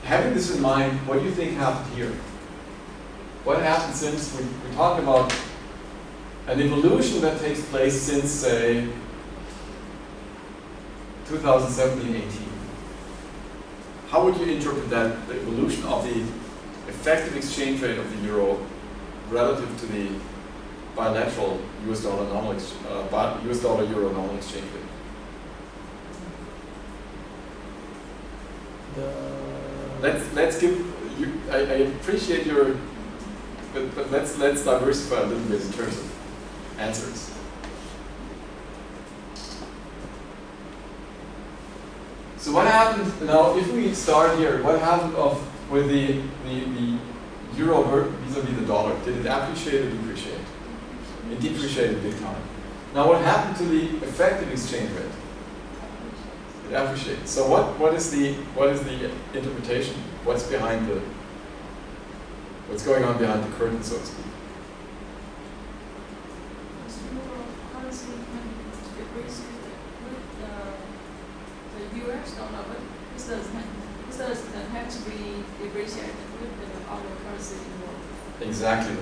having this in mind, what do you think happened here? What happened since we talked about an evolution that takes place since, say, 2017-18? How would you interpret that, the evolution of the effective exchange rate of the euro relative to the bilateral US dollar euro normal exchange rate? Let's give you. I appreciate your, but let's diversify a little bit in terms of answers. So what happened now? If we start here, what happened with the euro vis-a-vis the dollar? Did it appreciate or depreciate? It depreciated big time. Now what happened to the effective exchange rate? It appreciated. So what is the interpretation? What's going on behind the curtain, so to speak? Currency can depreciate with the US dollar, but this doesn't have to be depreciated with the other currency involved. Exactly,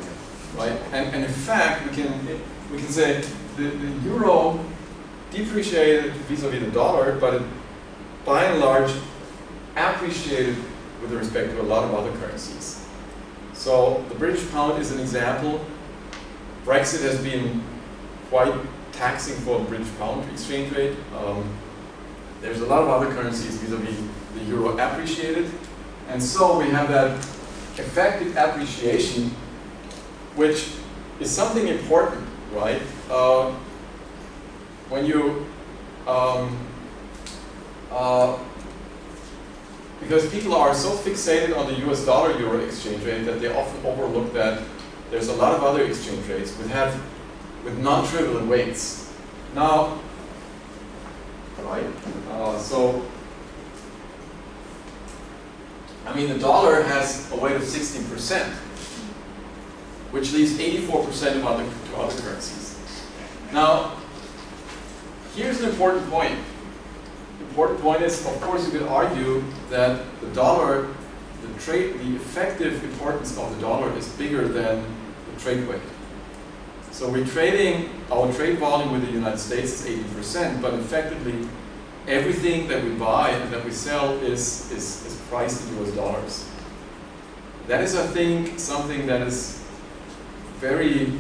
right? And in fact, we can say the euro depreciated vis-a-vis the dollar, but it, by and large, appreciated with respect to a lot of other currencies. So the British pound is an example. Brexit has been quite taxing for the British pound exchange rate. There's a lot of other currencies vis-a-vis the euro appreciated. And so we have that effective appreciation, which is something important, right? When you, because people are so fixated on the US dollar-euro exchange rate that they often overlook that there's a lot of other exchange rates with non-trivial weights. Now, right? So, I mean, the dollar has a weight of 16%, which leaves 84% of other currencies. Now, here's an important point. The important point is, of course, you could argue that the dollar, the effective importance of the dollar is bigger than the trade weight. So we're trading, our trade volume with the United States is 80%, but effectively everything that we buy and that we sell is priced in US dollars. That is, I think, something that is very,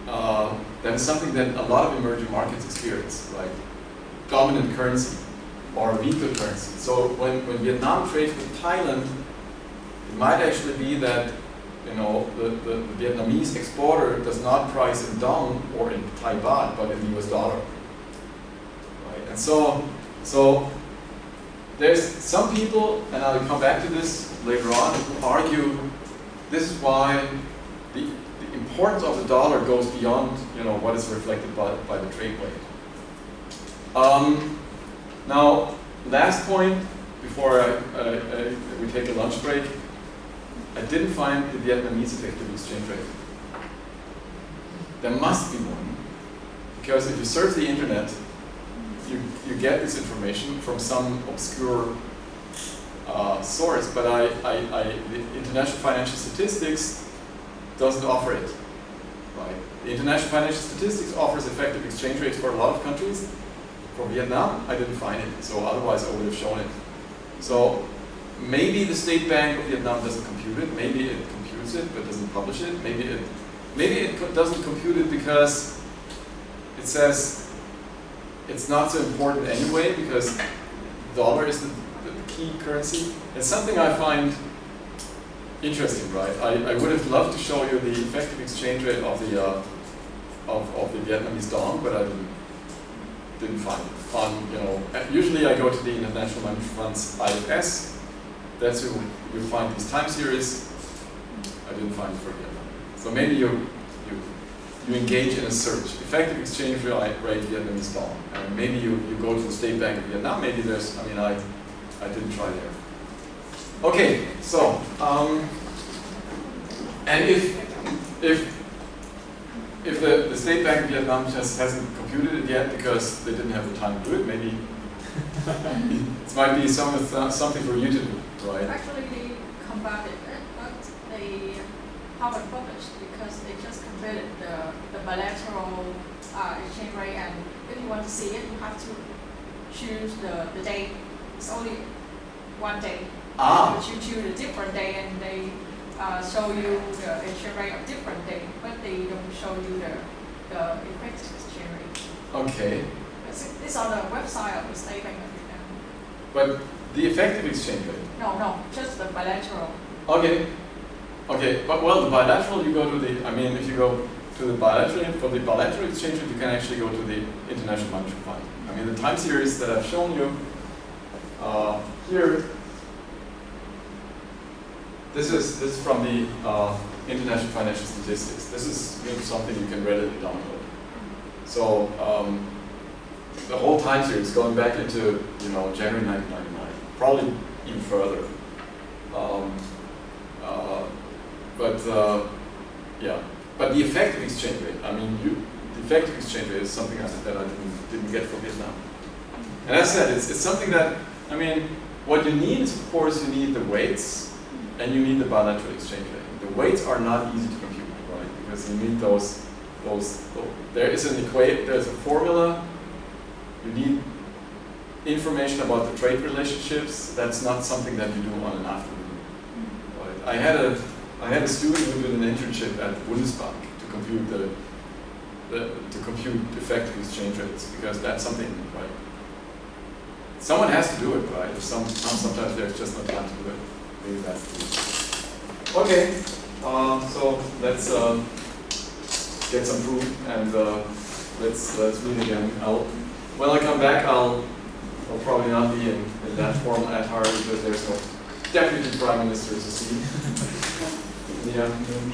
that is something that a lot of emerging markets experience, like dominant currency or weaker currency. So when Vietnam trades with Thailand, it might actually be that, you know, the Vietnamese exporter does not price in dong or in Thai baht, but in the US dollar. Right? And so there's some people, and I'll come back to this later on, who argue this is why the importance of the dollar goes beyond, you know, what is reflected by the trade weight. Now, last point before we take a lunch break. I didn't find the Vietnamese effective exchange rate. There must be one, because if you surf the internet, you get this information from some obscure source, but the International Financial Statistics doesn't offer it. Right? The International Financial Statistics offers effective exchange rates for a lot of countries. For Vietnam, I didn't find it, so otherwise I would have shown it. So maybe the State Bank of Vietnam doesn't compute it, maybe it computes it but doesn't publish it, maybe it doesn't compute it because it says it's not so important anyway because dollar is the key currency. It's something I find interesting, right? I would have loved to show you the effective exchange rate of the Vietnamese dong, but I didn't find it. You know, usually I go to the International Monetary Fund's IFS. That's who you find these time series. I didn't find it for Vietnam. So maybe you engage in a search. Effective exchange rate Vietnamese dong. And maybe you go to the State Bank of Vietnam. Maybe there's, I mean, I didn't try there. Okay, so, and if the State Bank of Vietnam just hasn't computed it yet because they didn't have the time to do it, maybe it might be something for you to do, right? Actually, they combated it, but they haven't published because they just compared the bilateral exchange rate, and if you want to see it, you have to choose the date. It's only one day. But you choose a different day, and they show you the exchange rate of different day, but they don't show you the effective exchange rate. Okay. It's on the website of the State Bank of Vietnam. But the effective exchange rate? No, just the bilateral. Okay. Okay, but well, the bilateral, you go to the, I mean, if you go to the bilateral, for the bilateral exchange rate, you can actually go to the International Monetary Fund. I mean, the time series that I've shown you here, this is from the International Financial Statistics. This is something you can readily download. So the whole time series going back into January 1999, probably even further. But the effective exchange rate. I mean, the effective exchange rate is something that I didn't get from Vietnam. And as I said, it's something that, I mean, what you need is, of course, you need the weights and you need the bilateral exchange rate. The weights are not easy to compute, right? Because you need those there's a formula. You need information about the trade relationships. That's not something that you do on an afternoon. Right? I had a student who did an internship at Bundesbank to compute to compute effective exchange rates, because that's something, right? Someone has to do it, right? Sometimes there's just no time to do it. maybe that's the reason. Okay, so let's get some food and let's meet again. When I come back, I'll probably not be in that formal attire because there's no deputy prime minister to see in the afternoon.